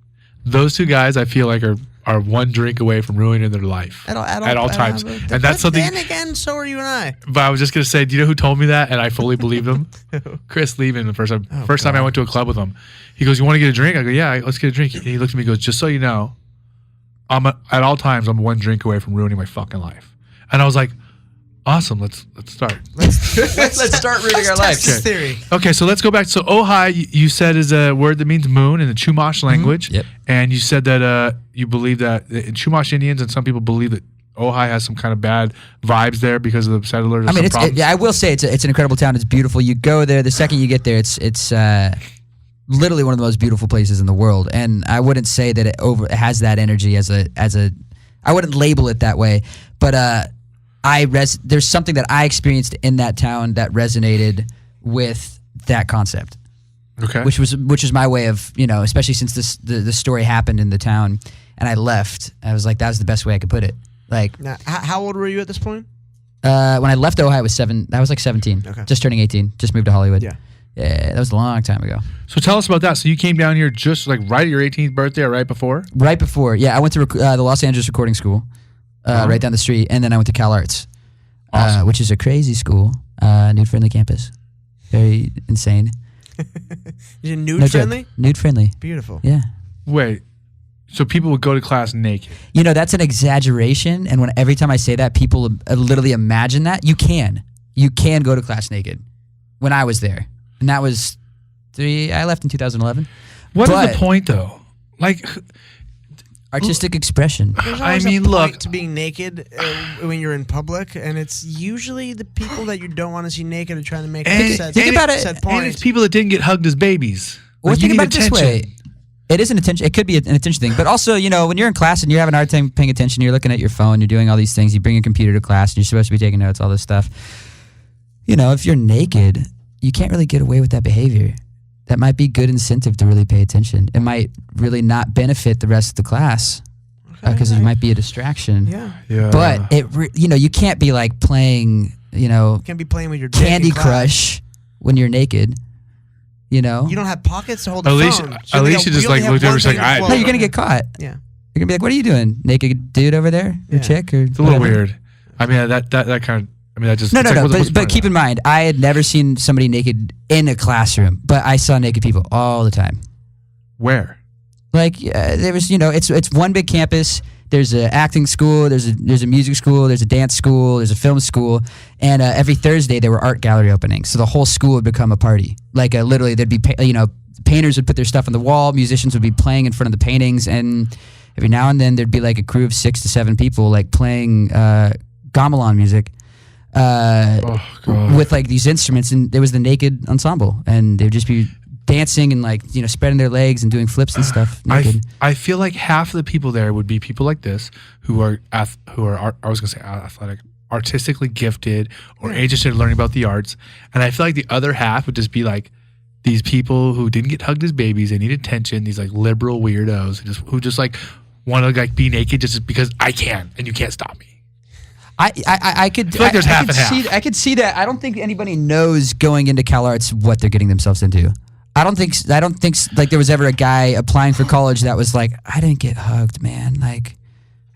Those two guys, I feel like, are one drink away from ruining their life At all times, and that's something. Then again, so are you and I. But I was just gonna say, do you know who told me that, and I fully believed him? Chris Levin. The first time I went to a club with him, he goes, "You want to get a drink?" I go, "Yeah, let's get a drink." And he looked at me, and goes, "Just so you know, at all times, I'm one drink away from ruining my fucking life." And I was like, Awesome. Let's start. Let's start rooting our life. Test this theory. Okay, so let's go back. So Ojai, you said, is a word that means moon in the Chumash language. Yep. And you said that you believe that in Chumash Indians, and some people believe that Ojai has some kind of bad vibes there because of the settlers. I mean, I will say it's an incredible town. It's beautiful. You go there, the second you get there, it's literally one of the most beautiful places in the world. And I wouldn't say that it has that energy as a. I wouldn't label it that way, but there's something that I experienced in that town that resonated with that concept. Okay. Which is my way of, especially since the story happened in the town and I left. I was like, that was the best way I could put it. Like, now, how old were you at this point? when I left Ohio, I was 17, Okay. just turning 18, just moved to Hollywood. Yeah. Yeah, that was a long time ago. So tell us about that. So you came down here just like right at your 18th birthday or right before? Right before, yeah, I went to the Los Angeles Recording School, right down the street, and then I went to Cal Arts, which is a crazy school, nude-friendly campus, very insane. Is it nude friendly? Nude-friendly. Beautiful. Yeah. Wait. So people would go to class naked? That's an exaggeration, and every time I say that, people literally imagine that. You can go to class naked. When I was there, and that was I left in 2011. What is the point, though? Like, artistic expression. There's I always mean, a point look. to being naked when you're in public, and it's usually the people that you don't want to see naked are trying to make said and point. it's people that didn't get hugged as babies. Well, Like, you think need about it this way. It is an attention. It could be an attention thing, but also, when you're in class and you're having a hard time paying attention, you're looking at your phone, you're doing all these things. You bring your computer to class, and you're supposed to be taking notes, all this stuff. If you're naked, you can't really get away with that behavior. That might be good incentive to really pay attention. It might really not benefit the rest of the class because it might be a distraction. Yeah. But you can't be like playing, You can't be playing with your dick Candy in class. Crush when you're naked. You don't have pockets to hold the Alicia, phone. Alicia just like looked over and like, No, you're gonna get caught. Yeah. You're gonna be like, "What are you doing, naked dude over there, or Yeah. chick, or?" it's a little whatever." weird. I mean, that kind of. I mean, that just No. it's like, what's the But point keep of in mind, I had never seen somebody naked in a classroom, but I saw naked people all the time. that? Where? Like there was, it's one big campus. There's an acting school. There's a music school. There's a dance school. There's a film school. And every Thursday there were art gallery openings. So the whole school would become a party. Like literally, there'd be painters would put their stuff on the wall. Musicians would be playing in front of the paintings, and every now and then there'd be like a crew of 6 to 7 people like playing gamelan music. With like these instruments, and there was the naked ensemble, and they'd just be dancing and like spreading their legs and doing flips and stuff naked. I feel like half of the people there would be people like this who are I was gonna say athletic, artistically gifted, or interested in learning about the arts, and I feel like the other half would just be like these people who didn't get hugged as babies. They need attention. These like liberal weirdos who just like want to like be naked just because I can and you can't stop me. I could feel like there's half and half. I could see that. I don't think anybody knows going into Cal Arts what they're getting themselves into. I don't think like there was ever a guy applying for college that was like, I didn't get hugged, man. Like,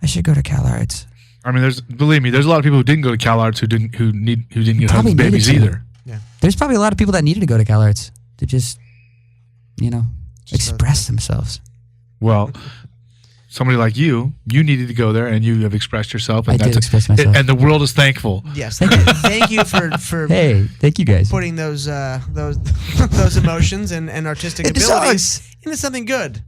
I should go to Cal Arts. I mean, believe me, there's a lot of people who didn't go to Cal Arts who didn't get hugged as babies either. Yeah. There's probably a lot of people that needed to go to Cal Arts to just express themselves. Well, somebody like you needed to go there, and you have expressed yourself. And I did express myself. And the world is thankful. Yes. Thank you for Hey, thank you guys. putting those emotions and artistic Into abilities into something good.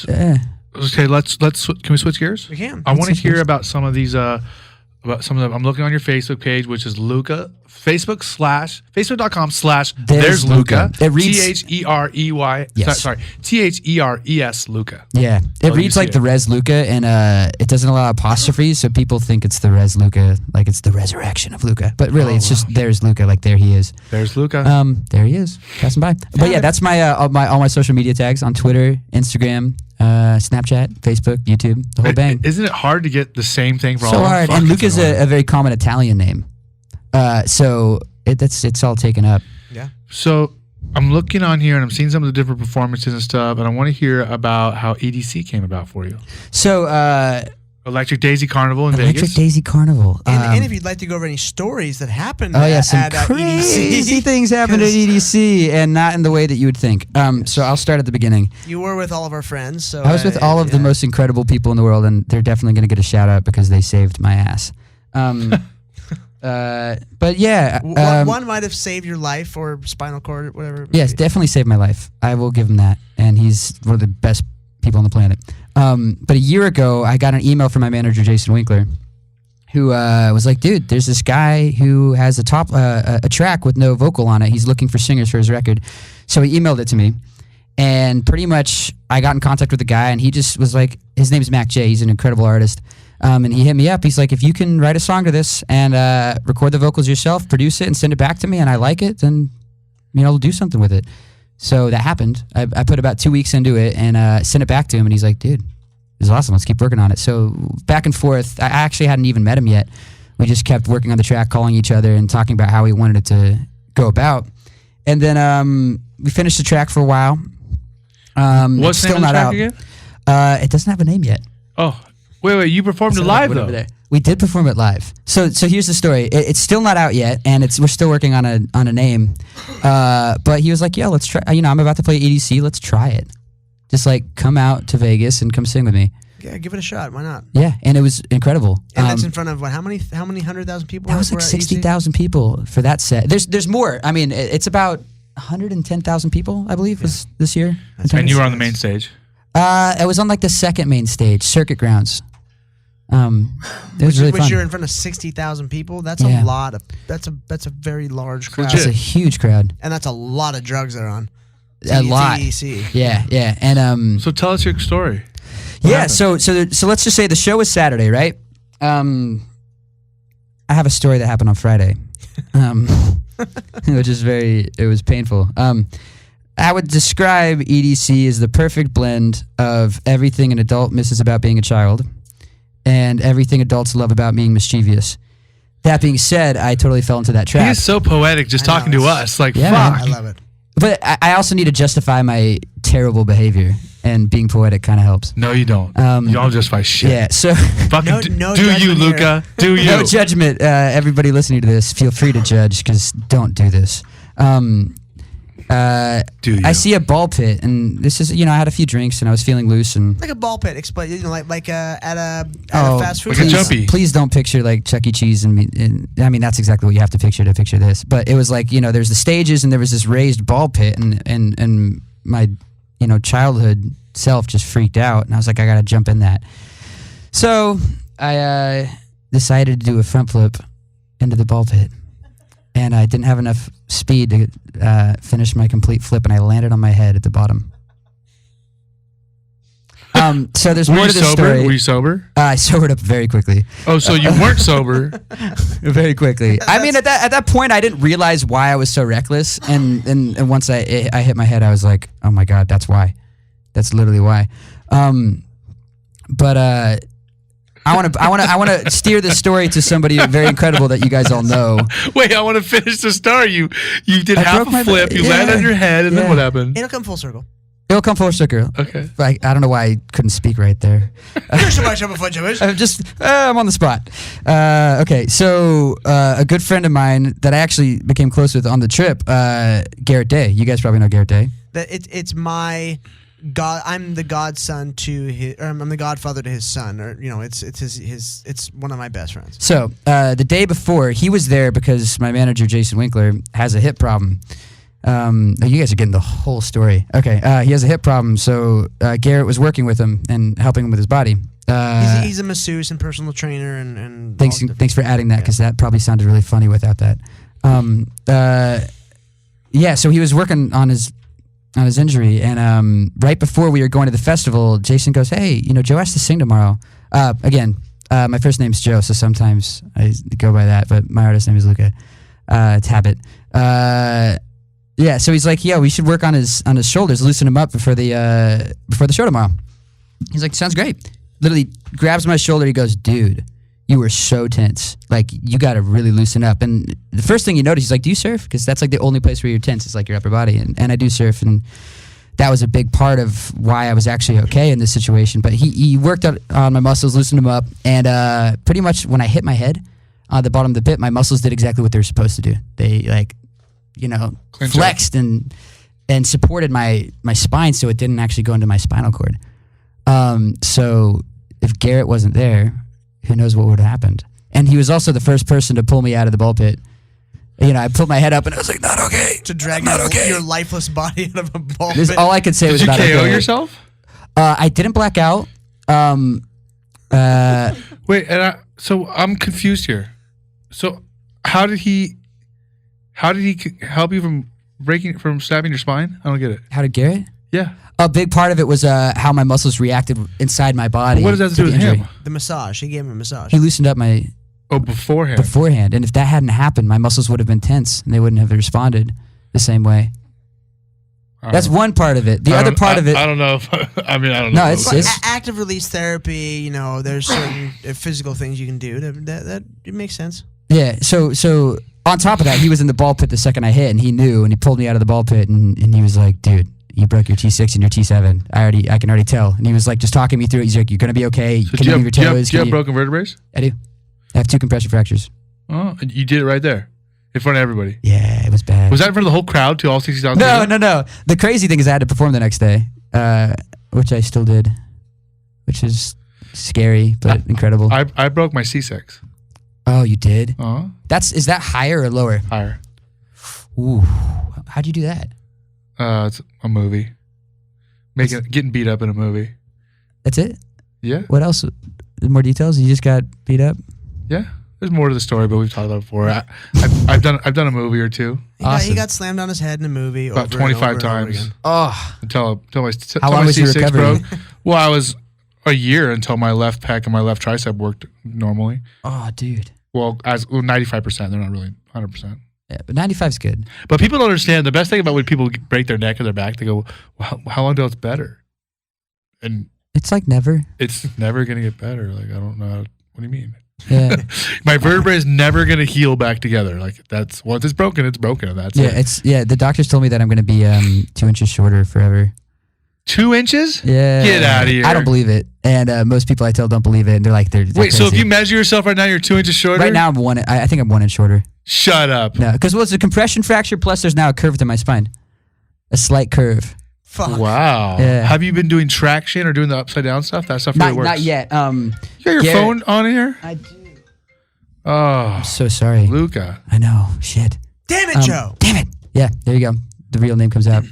Yeah. Okay, can we switch gears? We can. I want to hear about some of these. About some of them. I'm looking on your Facebook page, which is Luca. Facebook.com/There's Luca. It reads THEREY. Yes. Sorry, THERES Luca. Yeah, it Oh, reads you like see the Res Luca, and it doesn't allow apostrophes, so people think it's the Res Luca, like it's the resurrection of Luca. But really, it's just there's Luca, like there he is. There's Luca. There he is, passing by. But yeah, that's my all my social media tags on Twitter, Instagram, Snapchat, Facebook, YouTube, the whole bang. Isn't it hard to get the same thing for all? So hard, and Luca's a very common Italian name, so it's all taken up. Yeah. So I'm looking on here and I'm seeing some of the different performances and stuff, and I want to hear about how EDC came about for you. So Electric Daisy Carnival in Electric Vegas. Daisy Carnival. And if you'd like to go over any stories that happened some at crazy EDC, things happened at EDC, and not in the way that you would think. So I'll start at the beginning. You were with all of our friends. So I was with all of the most incredible people in the world, and they're definitely going to get a shout out because they saved my ass. But yeah, one might have saved your life or spinal cord or whatever. Yes, definitely saved my life. I will give him that. And he's one of the best people on the planet. But a year ago, I got an email from my manager, Jason Winkler, who was like, dude, there's this guy who has a track with no vocal on it. He's looking for singers for his record. So he emailed it to me. And pretty much I got in contact with the guy, and he just was like, his name is Mac J. He's an incredible artist. And he hit me up. He's like, if you can write a song to this and record the vocals yourself, produce it, and send it back to me, and I like it, then, we'll do something with it. So that happened. I put about 2 weeks into it and sent it back to him, and he's like, dude, this is awesome. Let's keep working on it. So back and forth. I actually hadn't even met him yet. We just kept working on the track, calling each other, and talking about how we wanted it to go about. And then we finished the track for a while. What's still the name not of the out. track again? It doesn't have a name yet. Oh, wait, you performed it live though. We did perform it live. So here's the story. It's still not out yet, and we're still working on a name. But he was like, "Yo, let's try. I'm about to play EDC. Let's try it. Just like come out to Vegas and come sing with me." Yeah, give it a shot. Why not? Yeah, and it was incredible. And that's in front of what? How many 100,000 people? That was like 60,000 people for that set. There's more. I mean, it's about 110,000 people, I believe, was this year. And you were on the main stage. I was on like the second main stage, Circuit Grounds. It was really fun. Which you're in front of 60,000 people. That's a lot of. That's a very large crowd. It's a huge crowd. And that's a lot of drugs they're on. A lot. TEC. Yeah. And So tell us your story. yeah. So let's just say the show was Saturday, right? I have a story that happened on Friday, which is it was painful. I would describe EDC as the perfect blend of everything an adult misses about being a child and everything adults love about being mischievous. That being said, I totally fell into that trap. He is so poetic just talking to us. Like, Yeah, fuck. I love it. But I also need to justify my terrible behavior, and being poetic kind of helps. No, you don't. You don't justify shit. Yeah, so Fucking No do you, judgment Luca? Do you? no judgment. Everybody listening to this, feel free to judge, because don't do this. Do you? I see a ball pit, and this is, I had a few drinks, and I was feeling loose, and Like a ball pit. Explain. Like at a fast food. like a please, jumpy. please don't picture like Chuck E. Cheese, and I mean that's exactly what you have to picture this. But it was like, there's the stages, and there was this raised ball pit, and my childhood self just freaked out, and I was like, I gotta jump in that. So I decided to do a front flip into the ball pit, and I didn't have enough speed to finish my complete flip, and I landed on my head at the bottom. So there's more to this story. Were you sober? I sobered up very quickly. Oh, so you weren't sober. Very quickly. I mean, at that point, I didn't realize why I was so reckless, and once I hit my head, I was like, oh my god, that's why. That's literally why. But I want to steer this story to somebody very incredible that you guys all know. Wait, I want to finish the story. You did half a flip. You landed on your head, and then what happened? It'll come full circle. It'll come full circle. Okay. I don't know why I couldn't speak right there. I'm on the spot. Okay, so a good friend of mine that I actually became close with on the trip, Garrett Day. You guys probably know Garrett Day. It's my God. I'm the godson to his. Or I'm the godfather to his son. Or it's his. It's one of my best friends. So the day before, he was there because my manager Jason Winkler has a hip problem. You guys are getting the whole story. Okay, he has a hip problem, so Garrett was working with him and helping him with his body. He's a masseuse and personal trainer, and thanks for adding that, because that probably sounded really funny without that. Yeah, so he was working on his injury, and right before we were going to the festival, Jason goes, "Hey, Joe has to sing tomorrow." Again, my first name's Joe, so sometimes I go by that, but my artist name is Luca. It's habit. Yeah, so he's like, "Yeah, we should work on his shoulders, loosen him up before the show tomorrow." He's like, "Sounds great." Literally grabs my shoulder. He goes, "Dude, you were so tense. Like, you got to really loosen up." And the first thing you notice, he's like, "Do you surf?" Because that's like the only place where you're tense is like your upper body. And I do surf, and that was a big part of why I was actually okay in this situation. But he worked on my muscles, loosened them up, and pretty much when I hit my head on the bottom of the pit, my muscles did exactly what they were supposed to do. They Clinch flexed and supported my spine, so it didn't actually go into my spinal cord. So if Garrett wasn't there, who knows what would have happened. And he was also the first person to pull me out of the ball pit. You know, I put my head up and I was like, not okay. To drag not okay. your lifeless body out of a ball This pit. all I could say was Did you not KO okay. yourself? I didn't black out. Wait, so I'm confused here. So how did he help you from stabbing your spine? I don't get it. How did Garrett? Yeah. A big part of it was how my muscles reacted inside my body. What does that have to do the with injury. him? The massage. He gave him a massage. He loosened up my beforehand. And if that hadn't happened, my muscles would have been tense and they wouldn't have responded the same way. That's one part of it. The other part of it. I don't know. I don't know. No, it's active release therapy. You know, there's certain physical things you can do. That it makes sense. Yeah. So on top of that, he was in the ball pit the second I hit, and he knew, and he pulled me out of the ball pit, and he was like, "Dude, you broke your T6 and your T7. I can already tell." And he was like, just talking me through it. He's like, "You're gonna be okay. So can you move your toes? do you have broken vertebrae? I do. I have 2 compression fractures. Oh, and you did it right there, in front of everybody. Yeah, it was bad. Was that in front of the whole crowd to all 60,000? No. The crazy thing is I had to perform the next day, which I still did, which is scary but incredible. I broke my C6. Oh, you did? Uh-huh. Is that higher or lower? Higher. Ooh, how'd you do that? It's a movie. Getting beat up in a movie. That's it? Yeah. What else? More details? You just got beat up? Yeah. There's more to the story, but we've talked about it before. I've done a movie or two. He got slammed on his head in a movie about over 25 and over times. And over Oh. Until my How long was your recovery? broke. Well, I was a year until my left pec and my left tricep worked normally. Oh, dude. Well, 95%. They're not really 100%. Yeah, but 95's good. But people don't understand. The best thing about when people break their neck or their back, they go, well, how long till it's better? And it's like never. It's never going to get better. Like, I don't know. What do you mean? Yeah. My vertebrae is never going to heal back together. Like, that's once it's broken, it's broken. And that's it. The doctors told me that I'm going to be 2 inches shorter forever. 2 inches? Yeah. Get out of here. I don't believe it. And most people I tell don't believe it. And they're like, they're Wait, crazy. so if you measure yourself right now, you're 2 inches shorter? Right now, I think I'm 1 inch shorter. Shut up. No, because it's a compression fracture, plus there's now a curve to my spine. A slight curve. Fuck. Wow. Yeah. Have you been doing traction or doing the upside down stuff? That stuff really works. Not yet. You got your phone on here? I do. Oh. I'm so sorry. Luca. I know. Shit. Damn it, Joe. Damn it. Yeah, there you go. The real name comes out.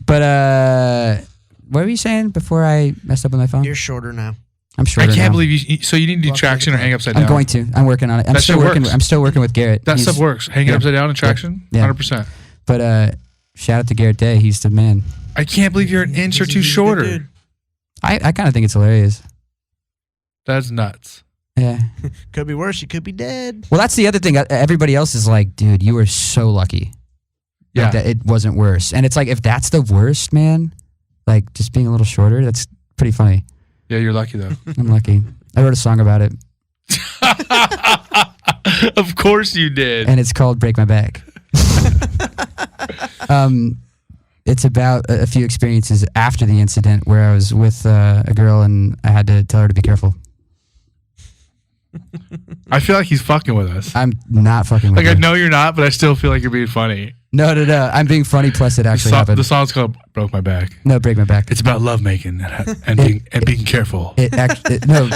What were you saying before I messed up with my phone? You're shorter now. I'm shorter I can't now. believe you. So you need to do traction or hang upside down? I'm going to. I'm working on it. I'm That still shit working. works. I'm still working with Garrett. That stuff works. Hanging upside down and traction? Yeah. 100%. But shout out to Garrett Day. He's the man. I can't believe you're an inch or two shorter. Dude. I kind of think it's hilarious. That's nuts. Yeah. Could be worse. You could be dead. Well, that's the other thing. Everybody else is like, dude, you were so lucky. Yeah. Like, that it wasn't worse. And it's like, if that's the worst, man, like just being a little shorter, that's pretty funny. Yeah, you're lucky though. I'm lucky. I wrote a song about it. Of course you did. And it's called Break My Back. It's about a few experiences after the incident where I was with a girl and I had to tell her to be careful. I feel like he's fucking with us. I'm not fucking with Like, her. I know you're not, but I still feel like you're being funny. No. I'm being funny, plus it actually happened. The song's called Broke My Back. No, Break My Back. It's about lovemaking and being careful. No,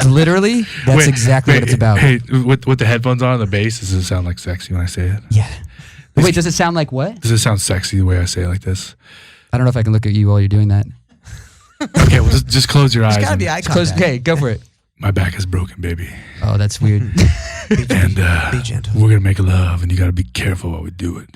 literally, that's exactly what it's about. Hey, with the headphones on and the bass, does it sound like sexy when I say it? Yeah. Wait, does it sound like what? Does it sound sexy the way I say it like this? I don't know if I can look at you while you're doing that. Okay, well, just close your eyes. There's gotta be eye contact. Okay, go for it. My back is broken, baby. Oh, that's weird. And Be gentle. we're going to make love, and you got to be careful while we do it.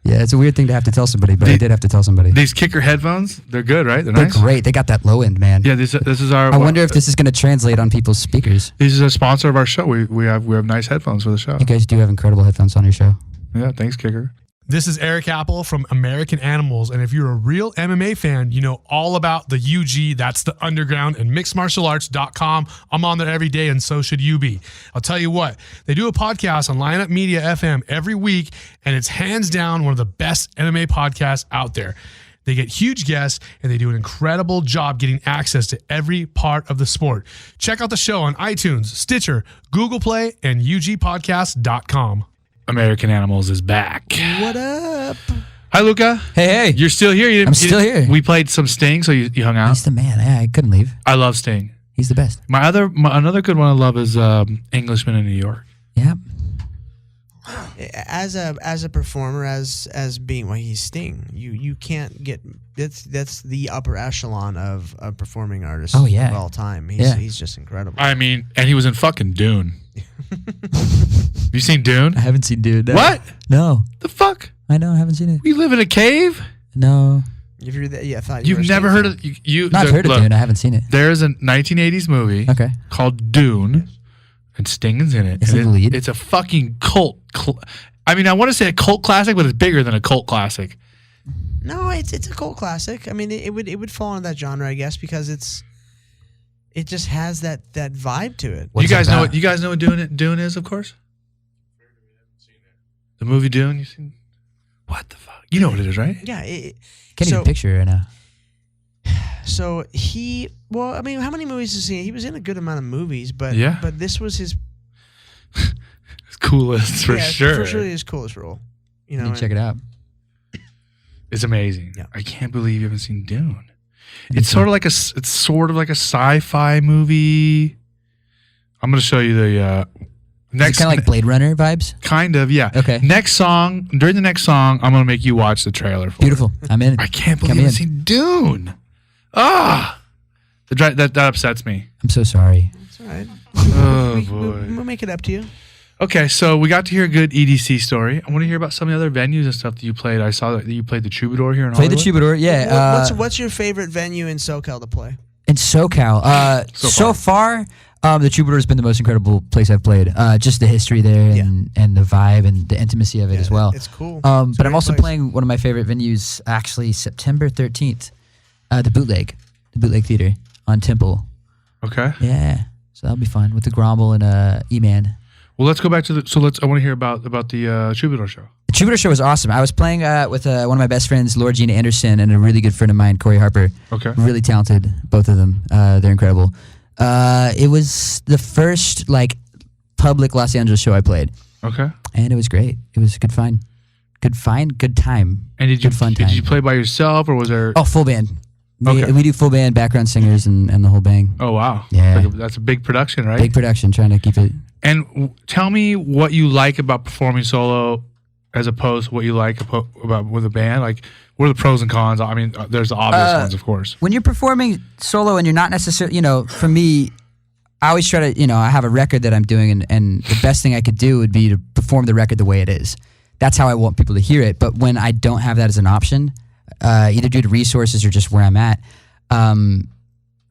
Yeah, it's a weird thing to have to tell somebody, but I did have to tell somebody. These kicker headphones, they're good, right? They're They're nice. great. They got that low end, man. Yeah, this is our. I wonder if this is going to translate on people's speakers. This is a sponsor of our show. We have nice headphones for the show. You guys do have incredible headphones on your show. Yeah, thanks, kicker. This is Erik Apple from American Animals, and if you're a real MMA fan, you know all about the UG, that's the underground, and mixedmartialarts.com. I'm on there every day, and so should you be. I'll tell you what, they do a podcast on Lineup Media FM every week, and it's hands down one of the best MMA podcasts out there. They get huge guests, and they do an incredible job getting access to every part of the sport. Check out the show on iTunes, Stitcher, Google Play, and ugpodcast.com. American Animals is back. What up? Hi, Luca. Hey. You're still here. I'm still here. We played some Sting, so you hung out. He's the man. Yeah, I couldn't leave. I love Sting. He's the best. Another good one I love is Englishman in New York. Yeah. As a performer, as being he's Sting. You can't get that's the upper echelon of performing artists. Oh, yeah. Of all time. He's just incredible. I mean, and he was in fucking Dune. You seen Dune? I haven't seen Dune. No. What? No. The fuck? I know. I haven't seen it. We live in a cave? No. If you're I thought You've never heard of you? Not heard of Dune. I haven't seen it. There's a 1980s movie called Dune, and Sting is in it. Is he the lead? It's a fucking cult. I mean, I want to say a cult classic, but it's bigger than a cult classic. No, it's a cult classic. I mean, it would fall into that genre, I guess, because it just has that vibe to it. What's you guys it know about? what Dune is, of course. The movie Dune. You seen? What the fuck? You know what it is, right? Yeah. Can't even picture it right now. So how many movies has he seen? He was in a good amount of movies, but this was his coolest for sure. For sure, his coolest role. You know, check it out. It's amazing. Yeah. I can't believe you haven't seen Dune. It's sort of like a sci-fi movie. I'm going to show you the next. Kind of like Blade Runner vibes. Kind of, yeah. Okay. During the next song, I'm going to make you watch the trailer for Beautiful. it. I'm in. I can't believe you haven't seen Dune. That upsets me. I'm so sorry. it's all right. Oh We'll boy. make it up to you. Okay, so we got to hear a good EDC story. I want to hear about some of the other venues and stuff that you played. I saw that you played the Troubadour here in Played the Hollywood. Troubadour, yeah. What's your favorite venue in SoCal to play? In SoCal, so far, the Troubadour has been the most incredible place I've played. Just the history there and the vibe and the intimacy of it as well. It's cool. But I'm also playing one of my favorite venues, actually, September 13th, the Bootleg Theater on Temple. Okay. Yeah, so that'll be fun with the Gromble and E-Man. Well, let's go back to I want to hear about the Troubadour show. The Troubadour show was awesome. I was playing with one of my best friends, Laura Gina Anderson, and a really good friend of mine, Corey Harper. Okay. Really talented, both of them. They're incredible. It was the first public Los Angeles show I played. Okay. And it was great. It was good fun. Good time. And did you play by yourself or was there? Oh, full band. Okay. We do full band, background singers, and the whole bang. Oh wow. Yeah. That's a big production, right? Big production, trying to keep it. And tell me what you like about performing solo, as opposed to what you like about with a band. Like, what are the pros and cons? I mean, there's the obvious ones, of course. When you're performing solo and you're not necessarily, for me, I always try to, I have a record that I'm doing, and the best thing I could do would be to perform the record the way it is. That's how I want people to hear it. But when I don't have that as an option, either due to resources or just where I'm at,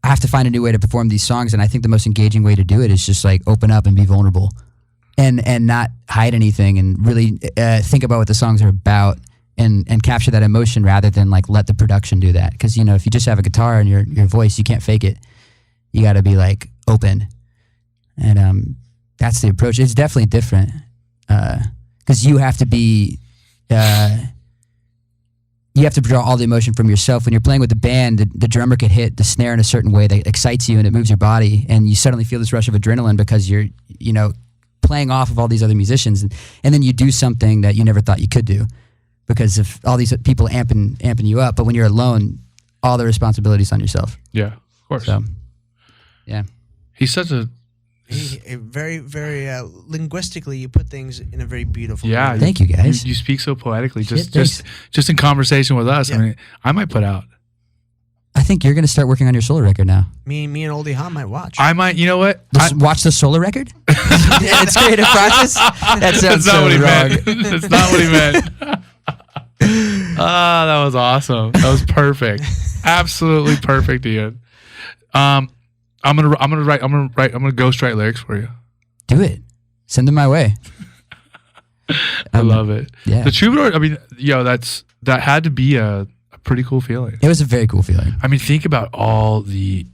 I have to find a new way to perform these songs. And I think the most engaging way to do it is just open up and be vulnerable and not hide anything and really think about what the songs are about and capture that emotion rather than let the production do that. Because, if you just have a guitar and your voice, you can't fake it. You got to be open. And that's the approach. It's definitely different because you have to be... you have to draw all the emotion from yourself. When you're playing with the band, the drummer could hit the snare in a certain way that excites you and it moves your body, and you suddenly feel this rush of adrenaline because you're, playing off of all these other musicians, and then you do something that you never thought you could do because of all these people amping you up. But when you're alone, all the responsibility's on yourself. Yeah, of course. So, yeah. He's such a... very, very linguistically, you put things in a very beautiful Yeah. way. Thank you, guys. You speak so poetically, Shit, just in conversation with us. Yeah. I mean, I might put out. I think you're going to start working on your solo record now. Me and Oldie Hom might watch. I might, you know what? Watch the solo record? It's creative process? That sounds That's not so what he wrong. meant. That's not what he meant. That was awesome. That was perfect. Absolutely perfect, Ian. I'm gonna ghostwrite lyrics for you. Do it. Send them my way. I love it. Yeah. The Troubadour. I mean, that had to be a pretty cool feeling. It was a very cool feeling. I mean, think about all the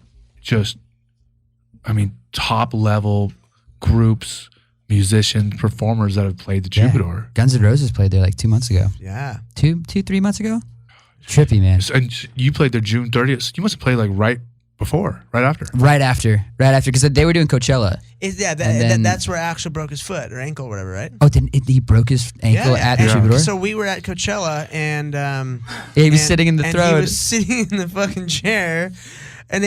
top level groups, musicians, performers that have played the Troubadour. Yeah. Guns N' Roses played there 2 months ago. Yeah. 3 months ago? Trippy, man. And you played there June 30th. So you must have played right after. Right after, because they were doing Coachella. That's where Axl broke his foot or ankle, or whatever, right? Oh, he broke his ankle at the Troubadour? So we were at Coachella, and he was sitting in the throne. He was sitting in the fucking chair, And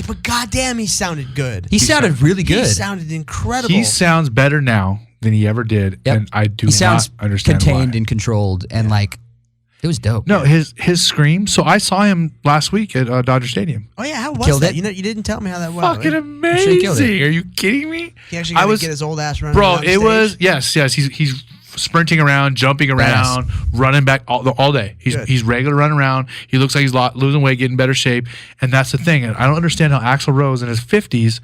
but goddamn, he sounded good. He sounded really good. He sounded incredible. He sounds better now than he ever did, and I do He sounds not understand contained why. and controlled, and like it was dope. No, his scream. So I saw him last week at Dodger Stadium. Oh yeah, how was Killed that? it. You didn't tell me how that went. Fucking sure he killed amazing! it. Are you kidding me? He actually got to get his old ass running. Bro, around the it stage? was yes. He's sprinting around, jumping around, running back all day. He's regular running around. He looks like he's losing weight, getting better shape, and that's the thing. And I don't understand how Axl Rose in his 50s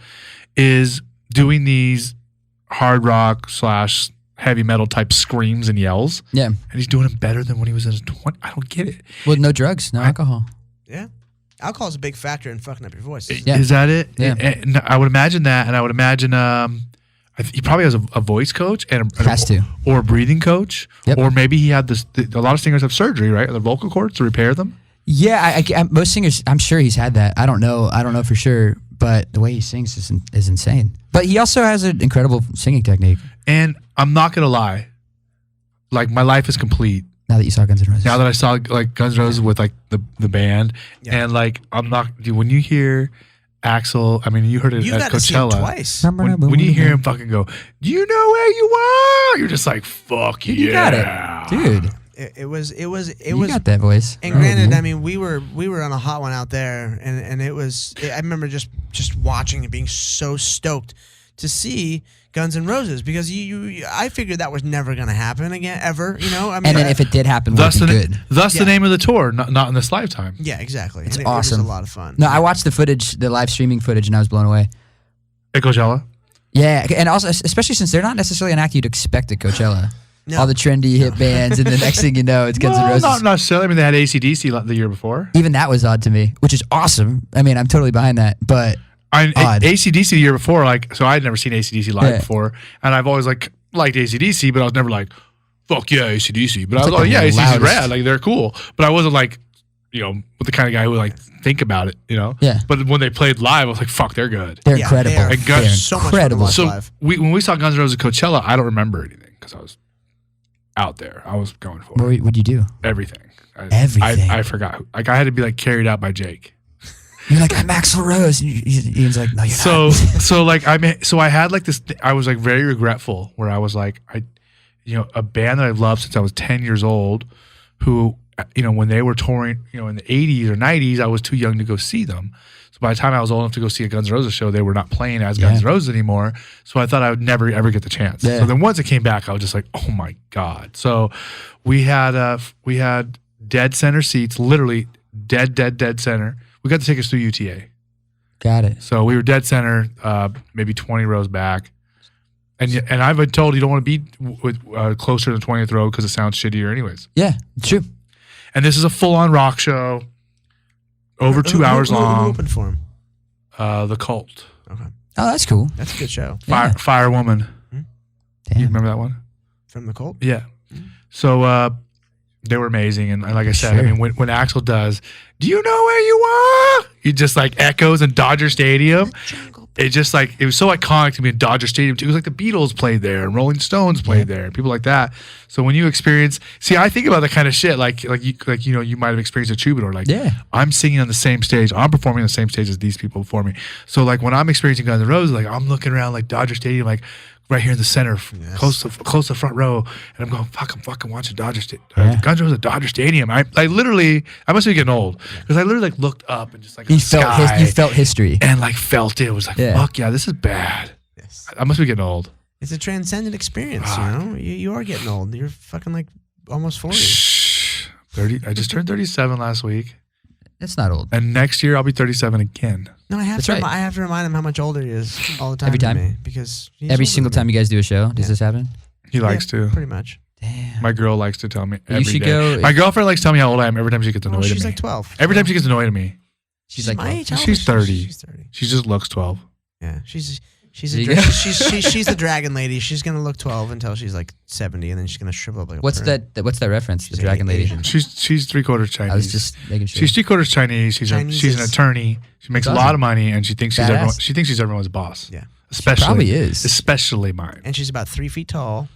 is doing these hard rock / heavy metal type screams and yells. Yeah. And he's doing it better than when he was in his 20s. I don't get it. Well, no drugs, no alcohol. Yeah. Alcohol's a big factor in fucking up your voice. Yeah. Is that it? Yeah. And I would imagine that, and I would imagine he probably has a voice coach or a breathing coach, Yep. or maybe he had this. A lot of singers have surgery, right? Their vocal cords to repair them. Yeah, most singers, I'm sure he's had that. I don't know for sure, but the way he sings is insane. But he also has an incredible singing technique. And I'm not gonna lie, like my life is complete Now that you saw Guns N' Roses. now that I saw like Guns N' Roses with like the band, and like I'm not. Dude, when you hear Axl, I mean, you heard it You at got to see him Coachella. twice. When you hear him fucking go, do you know where you are? You're just like, fuck yeah. You got it, dude. It was You got that voice. And granted, I mean, we were on a hot one out there, and it was. I remember just watching and being so stoked to see Guns N' Roses, because I figured that was never going to happen again ever. You know, I mean, And then if it did happen, would be good. Thus the name of the tour, not in this lifetime. yeah, exactly. It's and awesome. It was a lot of fun. No, I watched the footage, the live streaming footage, and I was blown away. At Coachella. Yeah, and also especially since they're not necessarily an act you'd expect at Coachella. No. All the trendy hip bands, and the next thing you know, it's Guns N' Roses. Not necessarily. I mean, they had AC/DC the year before. Even that was odd to me, which is awesome. I mean, I'm totally behind that, but odd. AC/DC the year before, like, so I'd never seen AC/DC live Yeah. before, and I've always liked AC/DC, but I was never like, fuck yeah, AC/DC. But I was like like, the yeah, AC/DC is loudest. rad, like they're cool. But I wasn't like, with the kind of guy who would like think about it, Yeah. But when they played live, I was like, fuck, they're good. They're Yeah, incredible. they are And Guns- They're so much fun to incredible. watch. So live. when we saw Guns N' Roses at Coachella, I don't remember anything because I was out there. I was going for it. What'd you do? Everything. Everything. I forgot. Like I had to be like carried out by Jake. You're like, I'm Axl Rose. And Ian's like, no, you're So not. so like I had like this. I was like very regretful where I was like a band that I've loved since I was 10 years old, who when they were touring in the 80s or 90s, I was too young to go see them. So by the time I was old enough to go see a Guns N' Roses show, they were not playing as Guns N' Roses anymore. So I thought I would never ever get the chance. Yeah. So then once it came back, I was just like, oh my god. So we had dead center seats, literally dead center. We got the tickets through UTA. Got it. So we were dead center, maybe 20 rows back. And I've been told you don't want to be closer to the 20th row because it sounds shittier anyways. Yeah, it's true. And this is a full-on rock show, over 2 hours Who long. opened for him? The Cult. Okay, Oh, that's cool. that's a good show. Yeah. Fire Woman. Damn. You remember that one? From the Cult. Yeah. So they were amazing. And like I said, I Sure. mean, when Axl does, do you know where you are? He just like echoes in Dodger Stadium. It just like, it was so iconic to me in Dodger Stadium too. It was like the Beatles played there and Rolling Stones played there and people like that. So when you experience, I think about that kind of shit like you might have experienced a troubadour. Like I'm singing on the same stage, I'm performing on the same stage as these people before me. So like when I'm experiencing Guns N' Roses, like I'm looking around like Dodger Stadium, like right here in the center, close to the front row, and I'm going, fuck, I'm fucking watching Dodger Stadium. Guns N' Roses at Dodger Stadium. I literally, I must be getting old because I literally like looked up and just like You felt history. and like felt it. It was like, fuck yeah, this is bad. Yes. I must be getting old. It's a transcendent experience. You know, you are getting old. You're fucking like almost 40. 30. I just turned 37 last week, That's not old. and next year I'll be 37 again. No, I have That's to. right. I have to remind him how much older he is all the time. Every to time? me, because he's Every older single than time me. you guys do a show, does Yeah. this happen? He likes to. Pretty much. Damn. My girl likes to tell me You every should day. go- My girlfriend likes to tell me how old I am every time she gets annoyed Well, at she's me. like 12. Every time she gets annoyed at me, She's like, my well, age. How old she's is she? 30. She's 30. She just looks 12. Yeah, she's There a you go. she's the dragon lady. She's gonna look 12 until she's like 70, and then she's gonna shrivel up like a What's prune. What's that reference? She's The Dragon Lady. Asian. She's 3/4 Chinese. I was just making sure. She's 3/4 Chinese. She's Chinese an is- attorney. She makes a That's lot awesome. of money, and she thinks Badass. she's everyone's boss. Yeah, especially probably is. especially mine. and she's about 3 feet tall.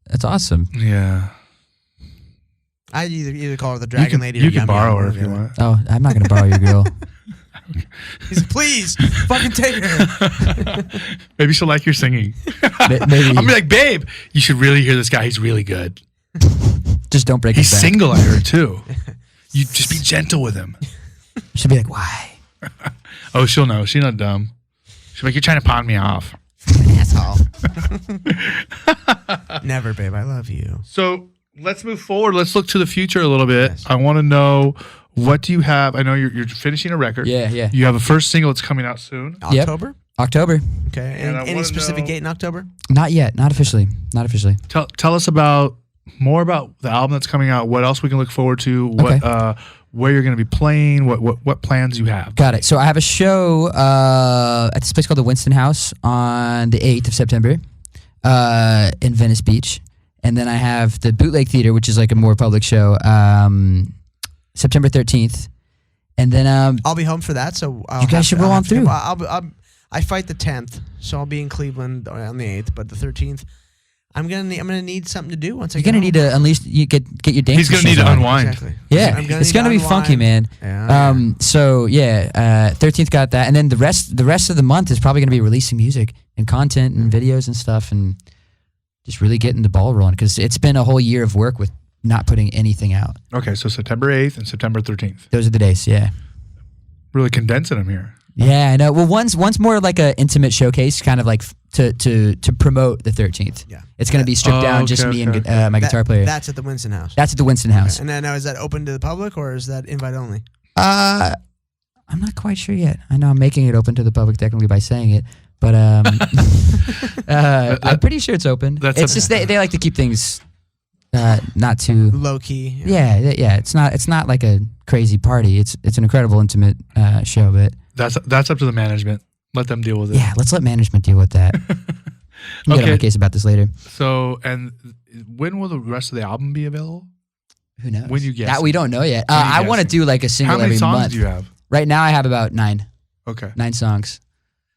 That's awesome. Yeah, I either call her the dragon lady. You or can Yum borrow Yum, her one if or the you other. want. Oh, I'm not gonna borrow your girl. He's like, please, fucking take her. Maybe she'll like your singing. Maybe. I'm like, babe, you should really hear this guy. He's really good. Just don't break He's his back. single, I heard, too. You just be gentle with him. She'll be like, why? Oh, she'll know. She's not dumb. She's like, you're trying to pawn me off. Asshole. Never, babe. I love you. So let's move forward. Let's look to the future a little bit. Yes. I want to know, what do you have? I know you're finishing a record. Yeah. You have a first single that's coming out soon. Yep. October? October. Okay. And I Any wanna specific know- date in October? Not yet. Not officially. Tell us more about the album that's coming out. What else we can look forward to? What Okay. Where you're going to be playing? What plans you have? Got it. So I have a show at this place called the Winston House on the 8th of September in Venice Beach. And then I have the Bootleg Theater, which is like a more public show, September 13th. And then I'll be home for that, so You guys should roll on through. I fight the 10th, so I'll be in Cleveland on the 8th, but the 13th, I'm gonna need something to do once I you're get gonna home. need to at least get your dance. He's going to need shoes to on. unwind. Exactly. Yeah, I'm it's gonna be funky, man. Yeah. So yeah, 13th got that, and then the rest of the month is probably gonna be releasing music and content and videos and stuff, and just really getting the ball rolling because it's been a whole year of work with not putting anything out. Okay, so September 8th and September 13th. Those are the days. Yeah. Really condensing them here. Yeah, I know. Well, one's more like an intimate showcase, kind of like to promote the 13th. Yeah. It's gonna be stripped down, just okay, me and okay. my guitar player. That's at the Winston House. That's at the Winston House. And then now, is that open to the public or is that invite only? I'm not quite sure yet. I know I'm making it open to the public technically by saying it, but I'm pretty sure it's open. It's just they like to keep things not too Low key. yeah. It's not like a crazy party. It's an incredible intimate show, but That's up to the management. Let them deal with it. yeah, let's let management deal with that. We'll get on my case about this later. So, and when will the rest of the album be available? Who knows? When you guess that we don't know yet. When you I want to guessing? do like a single How many every songs month. do you have? Right now, I have about 9 Okay. songs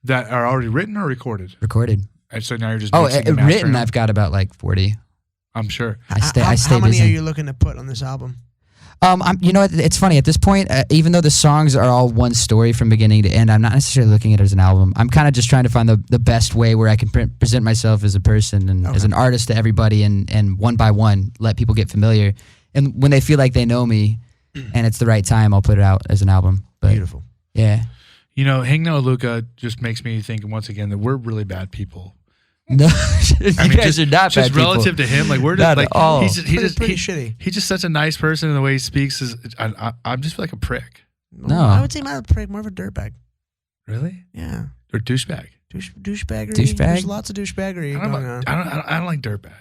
That are already written or recorded? recorded. And so now you're just Oh, mixing and mastering written. them? I've got about like 40. I'm sure. I stay How many busy. are you looking to put on this album? You know what? It's funny at this point. Even though the songs are all one story from beginning to end, I'm not necessarily looking at it as an album. I'm kind of just trying to find the best way where I can present myself as a person and as an artist to everybody, and one by one let people get familiar. And when they feel like they know me, and it's the right time, I'll put it out as an album. But Beautiful. yeah. You know, hanging out with Luca just makes me think once again that we're really bad people. No, you guys just, are not just bad relative people. to him. Like we're just Not like at all. he's just Pretty shitty. He's just such a nice person, and the way he speaks is I'm just like a prick. No. I would say more of a dirtbag. Really? Yeah. Or douchebag. Douchebaggery. Douchebag? There's lots of douchebaggery I going on. don't like dirtbag.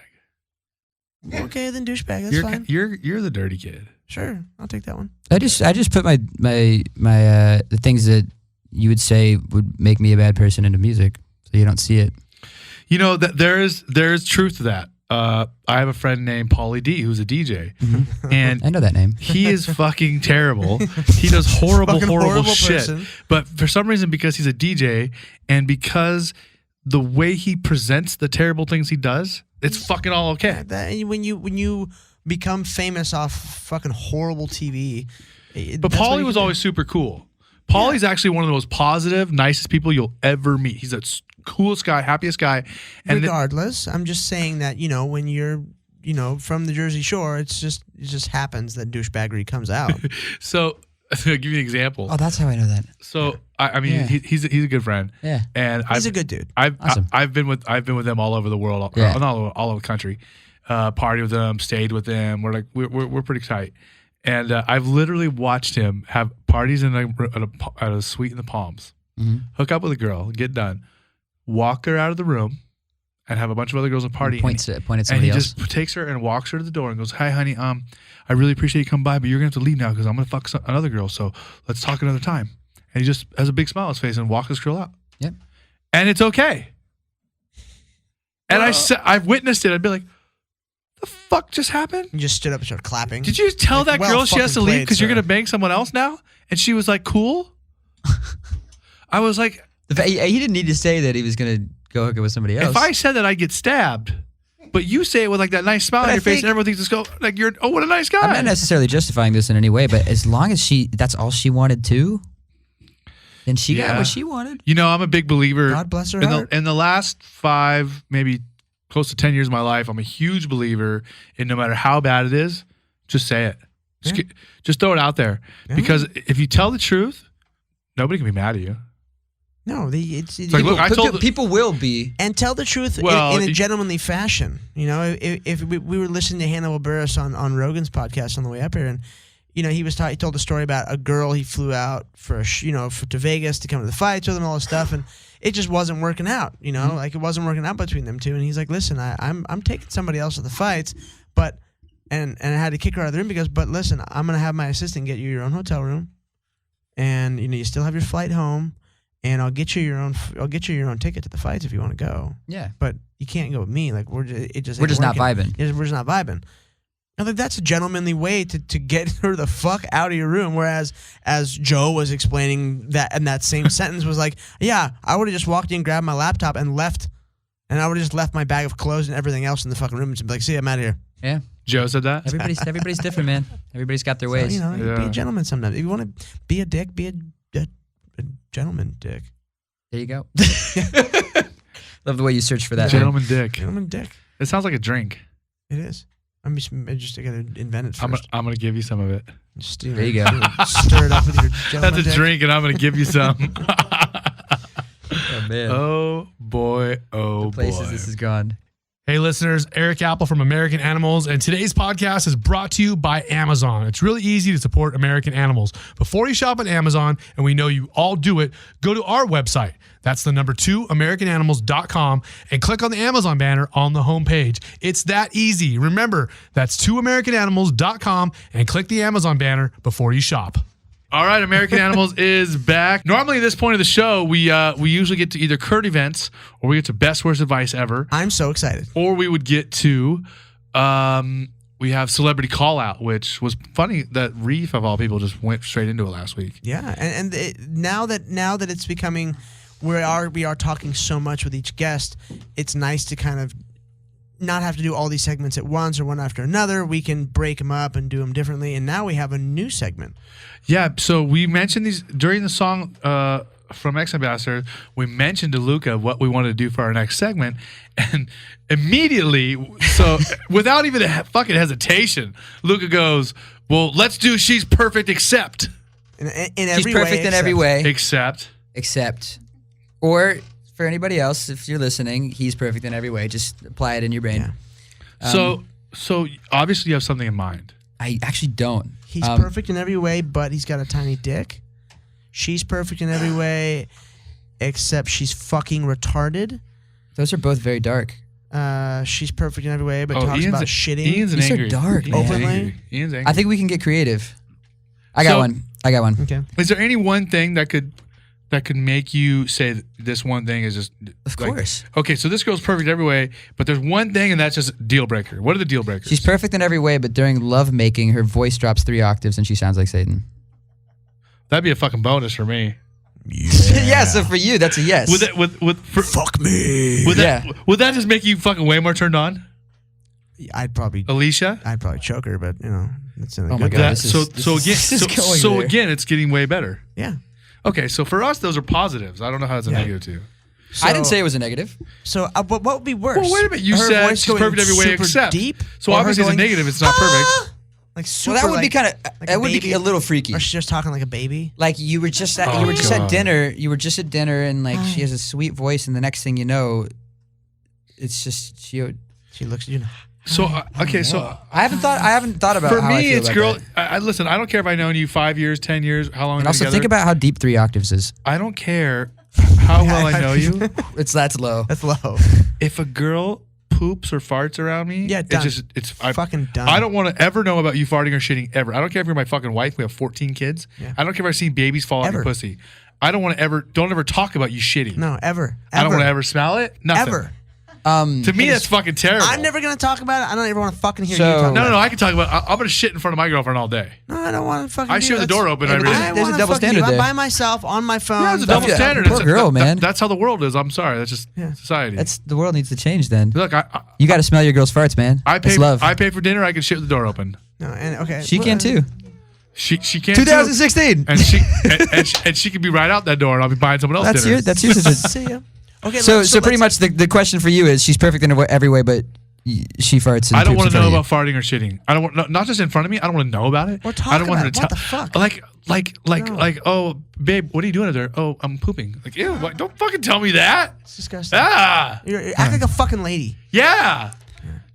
Okay, then douchebag. That's fine. You're the dirty kid. Sure, I'll take that one. I just put my the things that you would say would make me a bad person into music, so you don't see it. You know that there's truth to that. I have a friend named Paulie D who's a DJ, and I know that name. he is fucking terrible. He does horrible Horrible shit. person. But for some reason, because he's a DJ and because the way he presents the terrible things he does, it's fucking all okay. When you become famous off fucking horrible TV, But that's what Paulie you was do. always super cool. Paulie's actually one of the most positive, nicest people you'll ever meet. He's the coolest guy, happiest guy. And Regardless, I'm just saying that when you're from the Jersey Shore, it just happens that douchebaggery comes out. so I'll give you an example. Oh, that's how I know that. So I mean, Yeah. he's a good friend. Yeah. And He's a good dude. Awesome. I've been with them all over the world, Yeah. not all over the country. Party with them, stayed with them. We're pretty tight. And I've literally watched him have parties at a suite in the Palms, hook up with a girl, get done, walk her out of the room, and have a bunch of other girls at a party. Point at and somebody he else. just takes her and walks her to the door and goes, "Hi, honey. I really appreciate you coming by, but you're gonna have to leave now because I'm gonna fuck another girl. So let's talk another time." And he just has a big smile on his face and walks this girl out. Yep. And it's okay. And I've witnessed it. I'd be like, "The fuck just happened? You just stood up and started clapping. Did you tell Like, that well girl she has to fucking leave played, because you're sir. gonna bang someone else now?" And she was like, "Cool." I was like, He didn't need to say that he was going to go hook it with somebody else. if I said that, I'd get stabbed. But you say it with like that nice smile on But I your face, think- and everyone thinks it's like you're. Oh, what a nice guy. I'm not necessarily justifying this in any way, but as long as that's all she wanted to, And she got Yeah. what she wanted. You know, I'm a big believer. God bless her in heart. the last 5, maybe close to 10 years of my life, I'm a huge believer in no matter how bad it is, just say it. Just throw it out there. Yeah. Because if you tell the truth, nobody can be mad at you. No, it's like, look, I told People will be. and tell the truth Well, in a gentlemanly fashion. You know, if we were listening to Hannibal Buress on Rogan's podcast on the way up here, and you know, he told a story about a girl he flew out for to Vegas to come to the fights with him and all this stuff, and it just wasn't working out. You know, like it wasn't working out between them two. And he's like, "Listen, I'm taking somebody else to the fights, but and I had to kick her out of the room because, but listen, I'm gonna have my assistant get you your own hotel room, and you know, you still have your flight home." And I'll get you your own ticket to the fights if you want to go. Yeah. But you can't go with me. Like we're just not vibing. Yeah, we're just not vibing. And like that's a gentlemanly way to get her the fuck out of your room. Whereas as Joe was explaining that in that same sentence was like, yeah, I would have just walked in, grabbed my laptop and left, and I would have just left my bag of clothes and everything else in the fucking room and be like, see, I'm out of here. Yeah. Joe said that? Everybody's different, man. Everybody's got their ways. So, you know, be a gentleman sometimes. If you want to be a dick, be a gentleman dick. There you go. Love the way you search for that. Gentleman dick. Gentleman dick. It sounds like a drink. It is. I gotta invent it first. I'm gonna give you some of it. Just, There you go. Stir it up with your gentleman That's a dick. drink, and I'm gonna give you some. Oh, man. Oh boy. Oh Places boy. this has gone. Hey, listeners, Erik Apple from American Animals, and today's podcast is brought to you by Amazon. It's really easy to support American animals. Before you shop at Amazon, and we know you all do it, go to our website. That's the number 2, AmericanAnimals.com, and click on the Amazon banner on the homepage. It's that easy. Remember, that's 2AmericanAnimals.com, and click the Amazon banner before you shop. All right, American Animals is back. Normally, at this point of the show, we usually get to either current events or we get to best worst advice ever, I'm so excited. or we would get to we have celebrity call out, which was funny that Reef of all people just went straight into it last week. Yeah, now that it's becoming, we are talking so much with each guest. It's nice to kind of not have to do all these segments at once or one after another. We can break them up and do them differently. And now we have a new segment. Yeah, so we mentioned these during the song from X Ambassador. We mentioned to Luca what we wanted to do for our next segment, and immediately, so without even a fucking hesitation, Luca goes, "Well, let's do She's Perfect Except." In She's every perfect way in every way. Except. Or for anybody else, if you're listening, he's perfect in every way. Just apply it in your brain. Yeah. So obviously you have something in mind. I actually don't. He's perfect in every way, but he's got a tiny dick. She's perfect in every way, except she's fucking retarded. Those are both very dark. She's perfect in every way, but talks about shitting. Ian's You're so angry. dark, Ian's man. angry. Ian's angry. I think we can get creative. I got one. Okay. Is there any one thing that could make you say this one thing is just Of like, course. okay, so this girl's perfect every way, but there's one thing and that's just deal breaker. What are the deal breakers? She's perfect in every way, but during love making, her voice drops 3 octaves and she sounds like Satan. That'd be a fucking bonus for me. Yeah, so for you, that's a yes. Fuck me. Would that just make you fucking way more turned on? I'd probably choke her, but you know, it's in a Oh my good God, way. this is going So there. again, it's getting way better. Yeah. Okay, so for us, those are positives. I don't know how it's a negative too. I didn't say it was a negative. So, but what would be worse? Well, wait a minute. You Her said voice she's going perfect every way super except. deep, So or her obviously it's a going, negative. It's not perfect. Like super. Well, that would be like- kind of like that would be baby, a little freaky. Or she's just talking like a baby. Like you were just at God. dinner. You were just at dinner, and like she has a sweet voice, and the next thing you know, it's just she. She looks at you. So okay, so I haven't thought about for how I me, feel it's about girl. that. Listen, I don't care if I've known you 5 years, 10 years, how long. And we've also been think together. about how deep 3 octaves is. I don't care how well I know you. That's low. That's low. If a girl poops or farts around me, Yeah, done. it's Fucking done. I don't want to ever know about you farting or shitting ever. I don't care if you're my fucking wife. We have 14 kids. Yeah. I don't care if I've seen babies fall out your Ever. pussy. I don't want to ever. Don't ever talk about you shitting. No, ever. I don't want to ever smell it. Nothing. Ever. To me, that's fucking terrible. I'm never gonna talk about it. I don't ever want to fucking hear So- you talk about No. it. I can talk about. I'm gonna shit in front of my girlfriend all day. No, I don't want to fucking. I do share the that. door open. Yeah, I but read. there's a wanna double fucking standard do. I'm there. by myself on my phone. Yeah, it's a double Yeah. standard. Poor girl, man. That's how the world is. I'm sorry. That's just society. That's the world needs to change. Then Look, you got to smell your girl's farts, man. I pay. It's love. I pay for dinner. I can shit with the door open. No, and okay. She can too. She can't. 2016. And she could be right out that door, and I'll be buying someone else That's dinner. your. That's your suggestion. See ya. Okay. So pretty much the question for you is she's perfect in every way, but she farts. And I don't want to know about farting or shitting. I don't want not just in front of me. I don't want to know about it. Or talk I don't want her about to it. What tell. the fuck? Like, oh, babe, what are you doing out there? Oh, I'm pooping. Like, ew, what? Don't fucking tell me that. It's disgusting. Ah, You act like a fucking lady. yeah.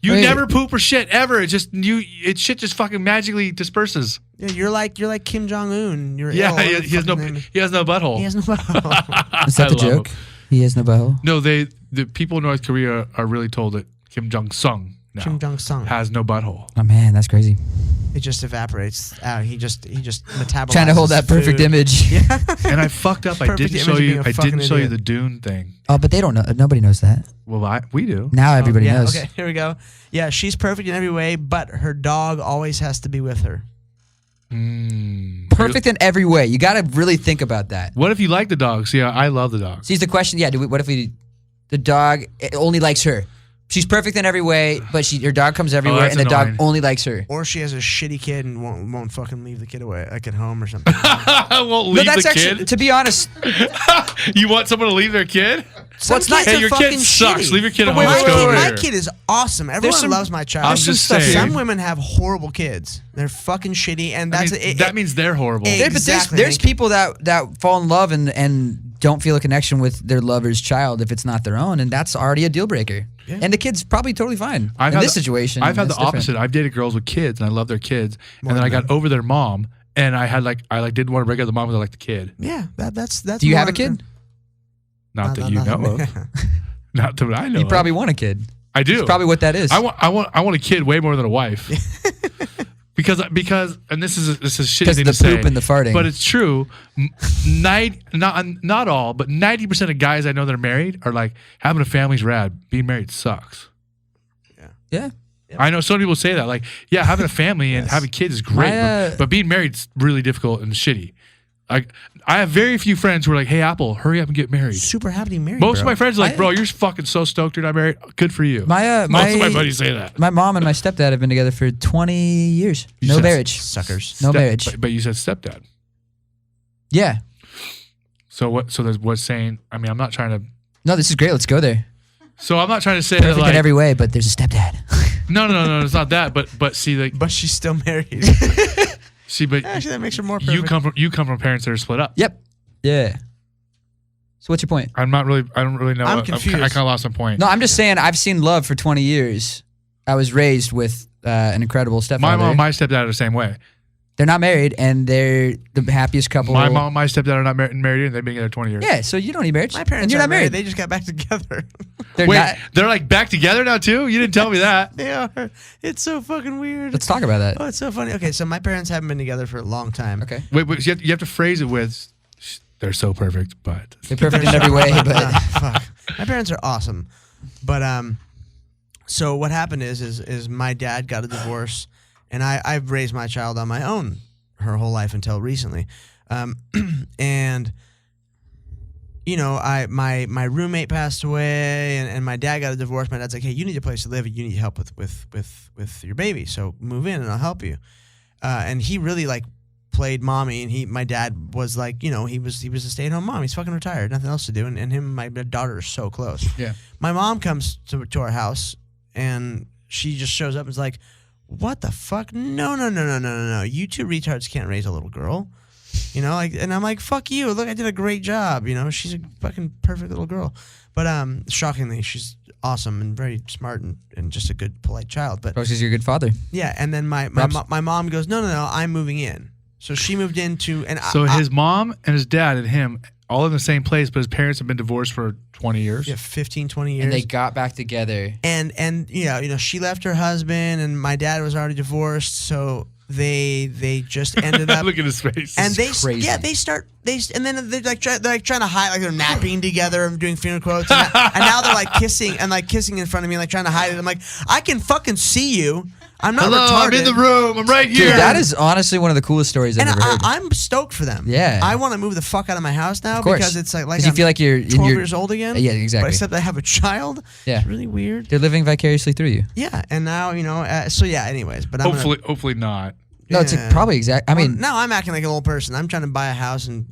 You Wait. never poop or shit ever. It just shit just fucking magically disperses. Yeah, you're like Kim Jong Un. You're Yeah, ill. he has no butthole. He has no butthole. Is that the I love joke? He has no butthole. No, the people in North Korea are really told that Kim Jong Sung now Kim Jong Sung. has no butthole. Oh man, that's crazy. It just evaporates out. He just metabolizes. Trying to hold that perfect food. image. And I fucked up. I Perfect didn't show image of you. being a I fucking didn't show you idiot. the Dune thing. Oh, but they don't know. Nobody knows that. Well, we do. Now everybody Yeah. knows. Okay. Here we go. Yeah, she's perfect in every way, but her dog always has to be with her. Perfect in every way. You got to really think about that. What if you like the dogs? Yeah, I love the dogs. See, the question. Yeah. What if the dog only likes her? She's perfect in every way, but her dog comes everywhere, that's and the dog annoying. only likes her. Or she has a shitty kid and won't fucking leave the kid away, like at home or something. I won't No, leave that's the actually, kid. to be honest, You want someone to leave their kid? Some it's not- kids Hey, are your fucking kid sucks. shitty. Leave your kid at But home. Let's go over my here. kid is awesome. Everyone some- loves my child. I'm just saying. Some women have horrible kids. They're fucking shitty, and that's that means they're horrible. It- but Exactly, there's thank you. people that fall in love and don't feel a connection with their lover's child if it's not their own, and that's already a deal breaker. Yeah. And the kid's probably totally fine I've in had this the- situation. I've had the that's different. opposite. I've dated girls with kids, and I love their kids. And then I got over their mom, and I didn't want to break up the mom because I liked the kid. Yeah, that's. Do you have a kid? Not that you know of. Not that I know. You of. probably want a kid. I do. That's probably what that is. I want a kid way more than a wife. because and this is a shitty Because thing the to say, poop and the farting. but it's true. Not all, but 90% of guys I know that are married are like, having a family's rad. Being married sucks. yeah. I know some people say that, like, yeah, having a family and having kids is great, but being married's really difficult and shitty. Like, I have very few friends who are like, "Hey, Apple, hurry up and get married." Super happy to be married. Most bro. of my friends are like, "Bro, you're fucking so stoked you're not married. Good for you." My Most of my buddies say that. My mom and my stepdad have been together for 20 years. You No said marriage. suckers. No marriage. But you said stepdad. Yeah. So what? So there's what's saying. I mean, I'm not trying to. No, this is great. Let's go there. So I'm not trying to say Perfect that like in every way, but there's a stepdad. no, it's not that. But see, like, But she's still married. but Actually, that makes her more perfect. you come from parents that are split up. Yep. Yeah. So what's your point? I don't really know. I'm confused. I kind of lost my point. No, I'm just saying I've seen love for 20 years. I was raised with an incredible stepfather. My mom, my stepdad are the same way. They're not married, and they're the happiest couple. My mom, my stepdad are not married, and they've been together 20 years. Yeah, so you don't need marriage. My parents and you're are not married. They just got back together. They're Wait, not. they're like back together now too? You didn't tell me that. They are. It's so fucking weird. Let's talk about that. Oh, it's so funny. Okay, so my parents haven't been together for a long time. Okay. Wait, so you have to phrase it with, they're so perfect, but. They're perfect in every way, but Fuck. My parents are awesome, but so what happened is my dad got a divorce, and I've raised my child on my own her whole life until recently, and you know my roommate passed away, and my dad got a divorce. My dad's like, hey, you need a place to live, and you need help with your baby, so move in and I'll help you. And he really like played mommy, and my dad was like, you know, he was a stay-at-home mom. He's fucking retired, nothing else to do, and him and my daughter are so close. Yeah. My mom comes to our house, and she just shows up and is like, what the fuck? No. You two retards can't raise a little girl. You know, like, and I'm like, fuck you. Look, I did a great job. You know, she's a fucking perfect little girl. But shockingly, she's awesome and very smart and just a good, polite child. But because you're a good father. yeah, and then my mom goes, no, I'm moving in. So she moved into, and So his mom and his dad and him all in the same place, but his parents have been divorced for 20 years. yeah, 15, 20 years. And they got back together. And you know, she left her husband, and my dad was already divorced, so they just ended up. Look at his face. And they crazy. and then they're like trying to hide, like they're napping together and doing finger quotes, and now they're like kissing in front of me, like trying to hide it. I'm like, I can fucking see you. I'm not Hello, retarded. I'm in the room. I'm right here. Dude, that is honestly one of the coolest stories I've And ever heard. I'm stoked for them. Yeah. I want to move the fuck out of my house now, Of course. because it's like you I'm feel like you're in 12 your- years old again. Yeah, exactly. But except I have a child. Yeah. It's really weird. They're living vicariously through you. Yeah, and now, you know, so yeah. Anyways, but hopefully not. No, it's probably exact. I mean, now I'm acting like an old person. I'm trying to buy a house and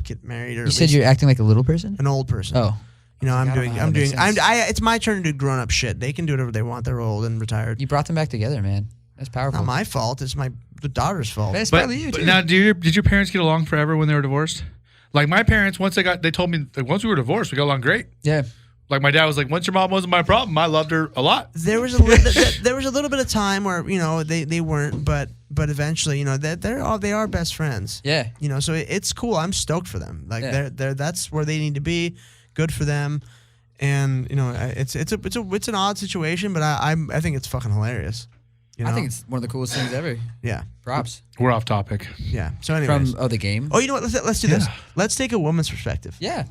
get married. Or you said you're acting like a little person. an old person. Oh, I'm forgot doing. about I'm that. doing. Makes sense. It's my turn to do grown up shit. They can do whatever they want. They're old and retired. you brought them back together, man. That's powerful. Not my fault. It's the daughter's fault. But it's But, probably you but too. now, did your parents get along forever when they were divorced? Like my parents, they told me that once we were divorced, we got along great. Yeah. Like my dad was like, once your mom wasn't my problem, I loved her a lot. There was a little bit of time where they weren't, but eventually they are best friends. Yeah. So it's cool. I'm stoked for them. Like Yeah. they're that's where they need to be. Good for them. And it's an odd situation, but I think it's fucking hilarious. I think it's one of the coolest things ever. yeah. Props. We're off topic. Yeah. So anyways, From the game. you know what? Let's do this. Let's take a woman's perspective. Yeah.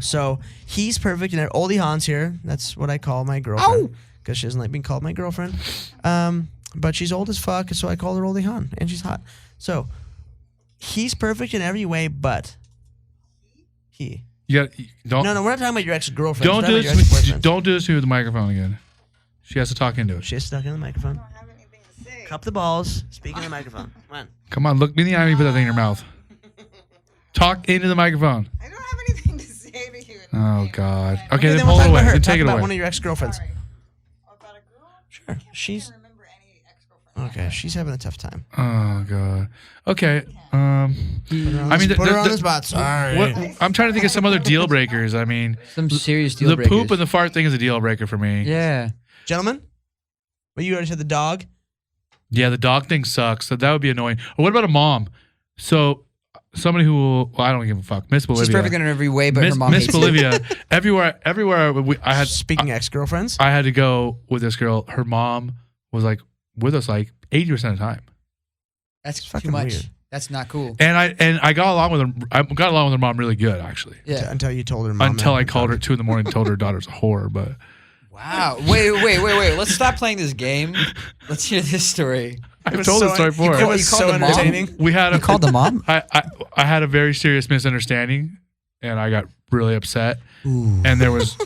So he's perfect, and Oldie Hahn's here. That's what I call my girlfriend because she doesn't like being called my girlfriend. But she's old as fuck, so I call her Oldie Hahn, and she's hot. So he's perfect in every way, but he. Don't. No, we're not talking about your ex-girlfriend. Don't do this. Don't do this with the microphone again. She has to talk into it. She's stuck in the microphone. Cup the balls. Speak in the microphone. Come on. Come on, look me in the eye and you put that thing in your mouth. Talk into the microphone. I don't have anything to say to you. Oh God. Okay, then we'll pull talk it away. about her. Then Talk take it about away. one of your ex-girlfriends. About a girl? Sure. I She's don't remember any ex-girlfriend. okay. She's having a tough time. Oh God. Okay. I mean, Put her on the spot. Sorry. I'm trying to think of some other deal breakers. I mean, Some serious deal the breakers. poop and the fart thing is a deal breaker for me. Yeah. Gentlemen, but you already said the dog. Yeah, the dog thing sucks. So that would be annoying. Or what about a mom? So somebody who will, I don't give a fuck. Miss Bolivia. She's perfect in every way, but her mom Miss hates Bolivia. everywhere. I had Speaking ex-girlfriends. I had to go with this girl. Her mom was like with us like 80% of the time, That's too fucking much. weird. That's not cool. and I got along with her. I got along with her mom really good actually. Yeah. Until you told her mom. Until I called her at 2 a.m. and told her daughter's a whore. But Wow. Wait. Let's stop playing this game. Let's hear this story. I've told this story before. It was You so called the mom? entertaining. We had You called the mom? I had a very serious misunderstanding, and I got really upset. And there was,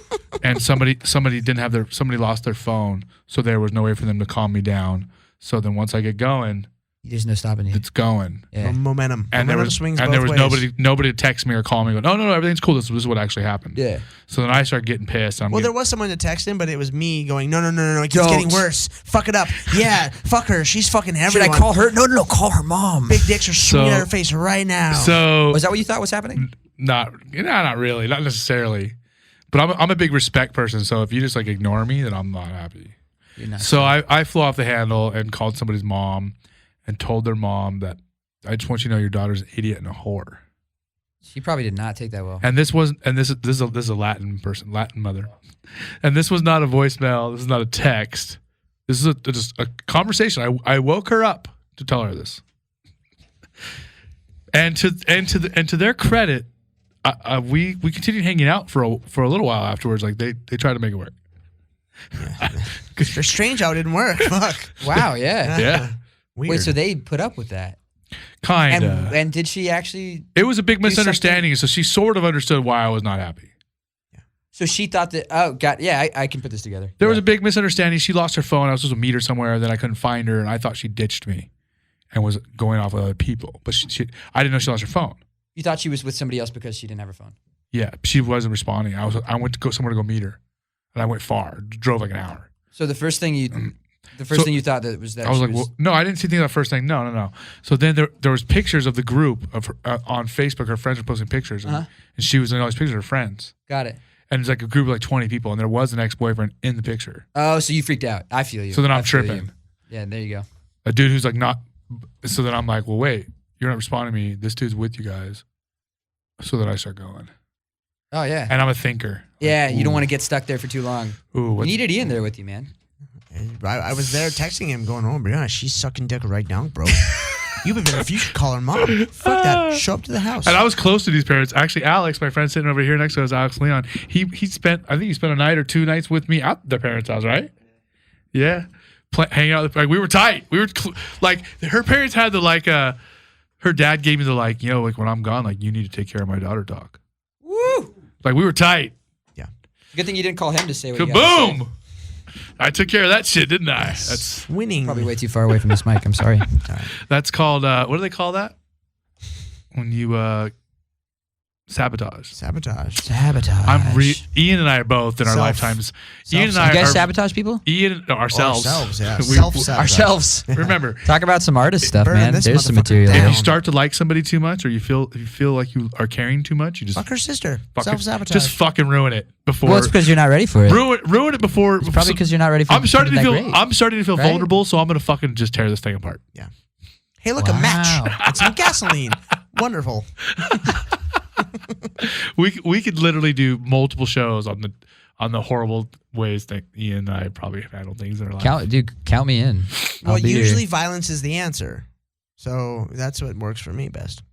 and somebody didn't have somebody lost their phone, so there was no way for them to calm me down. So then once I get going, There's no stopping you. it's going. Yeah. Momentum. And there Momentum was swings and there both was ways. nobody to text me or call me. Go, no, everything's cool. This is what actually happened. Yeah. So then I started getting pissed. Well, there was someone to text him, but it was me going, no, it keeps Don't. getting worse. Fuck it up. Yeah, fuck her. She's fucking Should everyone. I call her? No. Call her mom. Big dicks are swinging So- at her face right now. So Was that what you thought was happening? not really, not necessarily. But I'm a big respect person. So if you just like ignore me, then I'm not happy. You're not. So I flew off the handle and called somebody's mom and told their mom that I just want you to know your daughter's an idiot and a whore. She probably did not take that well. And this is a Latin person, Latin mother. And this was not a voicemail. This is not a text. This is just a conversation. I woke her up to tell her this. And to their credit, we continued hanging out for a little while afterwards. Like they tried to make it work. They're strange how it didn't work. Fuck. Wow, yeah. Yeah, Weird. Wait, so they put up with that. kind of. And did she actually It was a big do misunderstanding, so she sort of understood why I was not happy. so she thought that I can put this together. There was a big misunderstanding. She lost her phone. I was supposed to meet her somewhere, then I couldn't find her, and I thought she ditched me and was going off with other people. But I didn't know she lost her phone. You thought she was with somebody else because she didn't have her phone. Yeah, she wasn't responding. I went to go somewhere to go meet her, and I went far, drove like an hour. So the first thing you thought that was that I was she like, well, no, I didn't see anything of that first thing. No. So then there was pictures of the group of her, on Facebook. Her friends were posting pictures, and she was in all these pictures of her friends. got it. And it's like a group of like 20 people, and there was an ex-boyfriend in the picture. Oh, so you freaked out. I feel you. So then I'm I feel tripping. you. Yeah, there you go. A dude who's like not. So then I'm like, well, wait, you're not responding to me. This dude's with you guys. So then I start going, Oh yeah. and I'm a thinker. Yeah, Like, you don't ooh, want to get stuck there for too long. Ooh, You what's, needed Ian there with you, man. I was there texting him, going, "Oh, Brianna, she's sucking dick right now, bro. You've been better if you should call her mom. Fuck that. Show up to the house." and I was close to these parents. Actually, Alex, my friend sitting over here next to us, Alex Leon. He spent a night or 2 nights with me at their parents' house, right? Yeah, hanging out. Like we were tight. We were like her parents had the like. Her dad gave me the like, like when I'm gone, like you need to take care of my daughter talk. Woo! Like we were tight. Good thing you didn't call him to say what you got to say. Kaboom! I took care of that shit, didn't I? That's Winning. Probably way too far away from this mic. I'm sorry. that's called what do they call that? When you sabotage. Sabotage. Ian and I are both in our lifetimes. Ian and I You guys are sabotage people? Ian ourselves. Yeah. We- Self-sabotage. Ourselves. Remember, Talk about some artist stuff, Burn man. this There's some motherfucker material down. if there. you start to like somebody too much, or you feel like you are caring too much, you just Fuck her sister. fucking- Self-sabotage. just fucking ruin it before. Well, it's because you're not ready for it. ruin it before. Probably because you're not ready for I'm starting to that feel. great. I'm starting to feel Right? vulnerable, so I'm gonna fucking just tear this thing apart. Hey, look, a Wow. match. It's some gasoline. Wonderful. We could literally do multiple shows on the horrible ways that Ian and I probably have handled things in our life. Count me in. Well, I'll be usually here. violence is the answer. So that's what works for me best.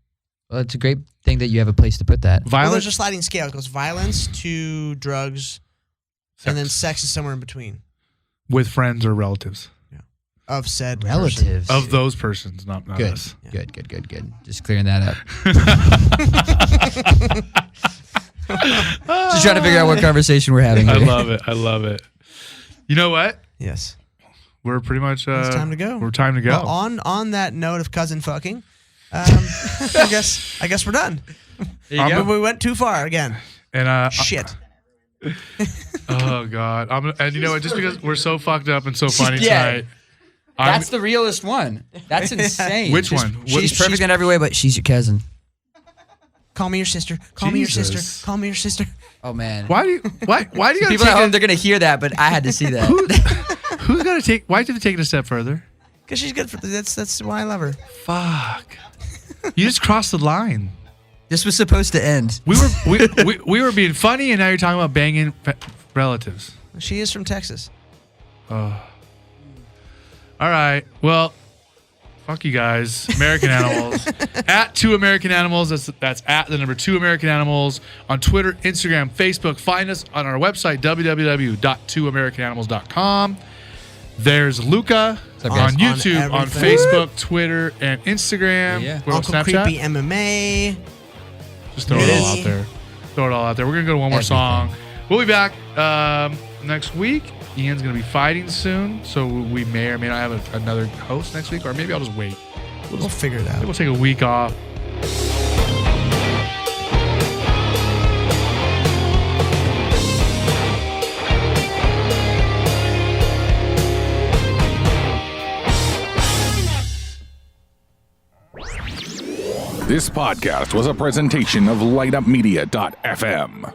Well, it's a great thing that you have a place to put that. Well, Violence. there's a sliding scale. It goes violence to drugs, and then sex is somewhere in between with friends or relatives of said person. Relatives. of those persons, not Good. us. Good. Just clearing that up. Just trying to figure out what conversation we're having I here. love it. You know what? Yes. We're pretty much. It's time to go. We're time to go. Well, on that note of cousin fucking, I guess we're done. We went too far again. and Shit. oh god. And you know what? Just because we're so fucked up and so funny Yeah. tonight. That's the realest one. That's insane. Which one? She's perfect in every way, but she's your cousin. Call me your sister. Call me your Jesus. sister. Call me your sister. Oh man. Why do you gotta People take at home, it? they're gonna hear that, but I had to see that. Who's gotta take? Why did you take it a step further? Because she's good for that's why I love her. Fuck. You just crossed the line. This was supposed to end. We were being funny, and now you're talking about banging relatives. She is from Texas. All right. Well, fuck you guys. American Animals. At 2 American Animals. That's at the number 2 American Animals. On Twitter, Instagram, Facebook. Find us on our website, www.2americananimals.com. There's Luca up, on guys? YouTube, on everything. Facebook, Twitter, and Instagram. Yeah. We're on Uncle Snapchat. Creepy MMA. Just throw it all Me. out there. Throw it all out there. We're going to go to one more Everything. song. We'll be back next week. Ian's going to be fighting soon, so we may or may not have another host next week, or maybe I'll just wait. We'll figure it out. We'll take a week off. This podcast was a presentation of lightupmedia.fm.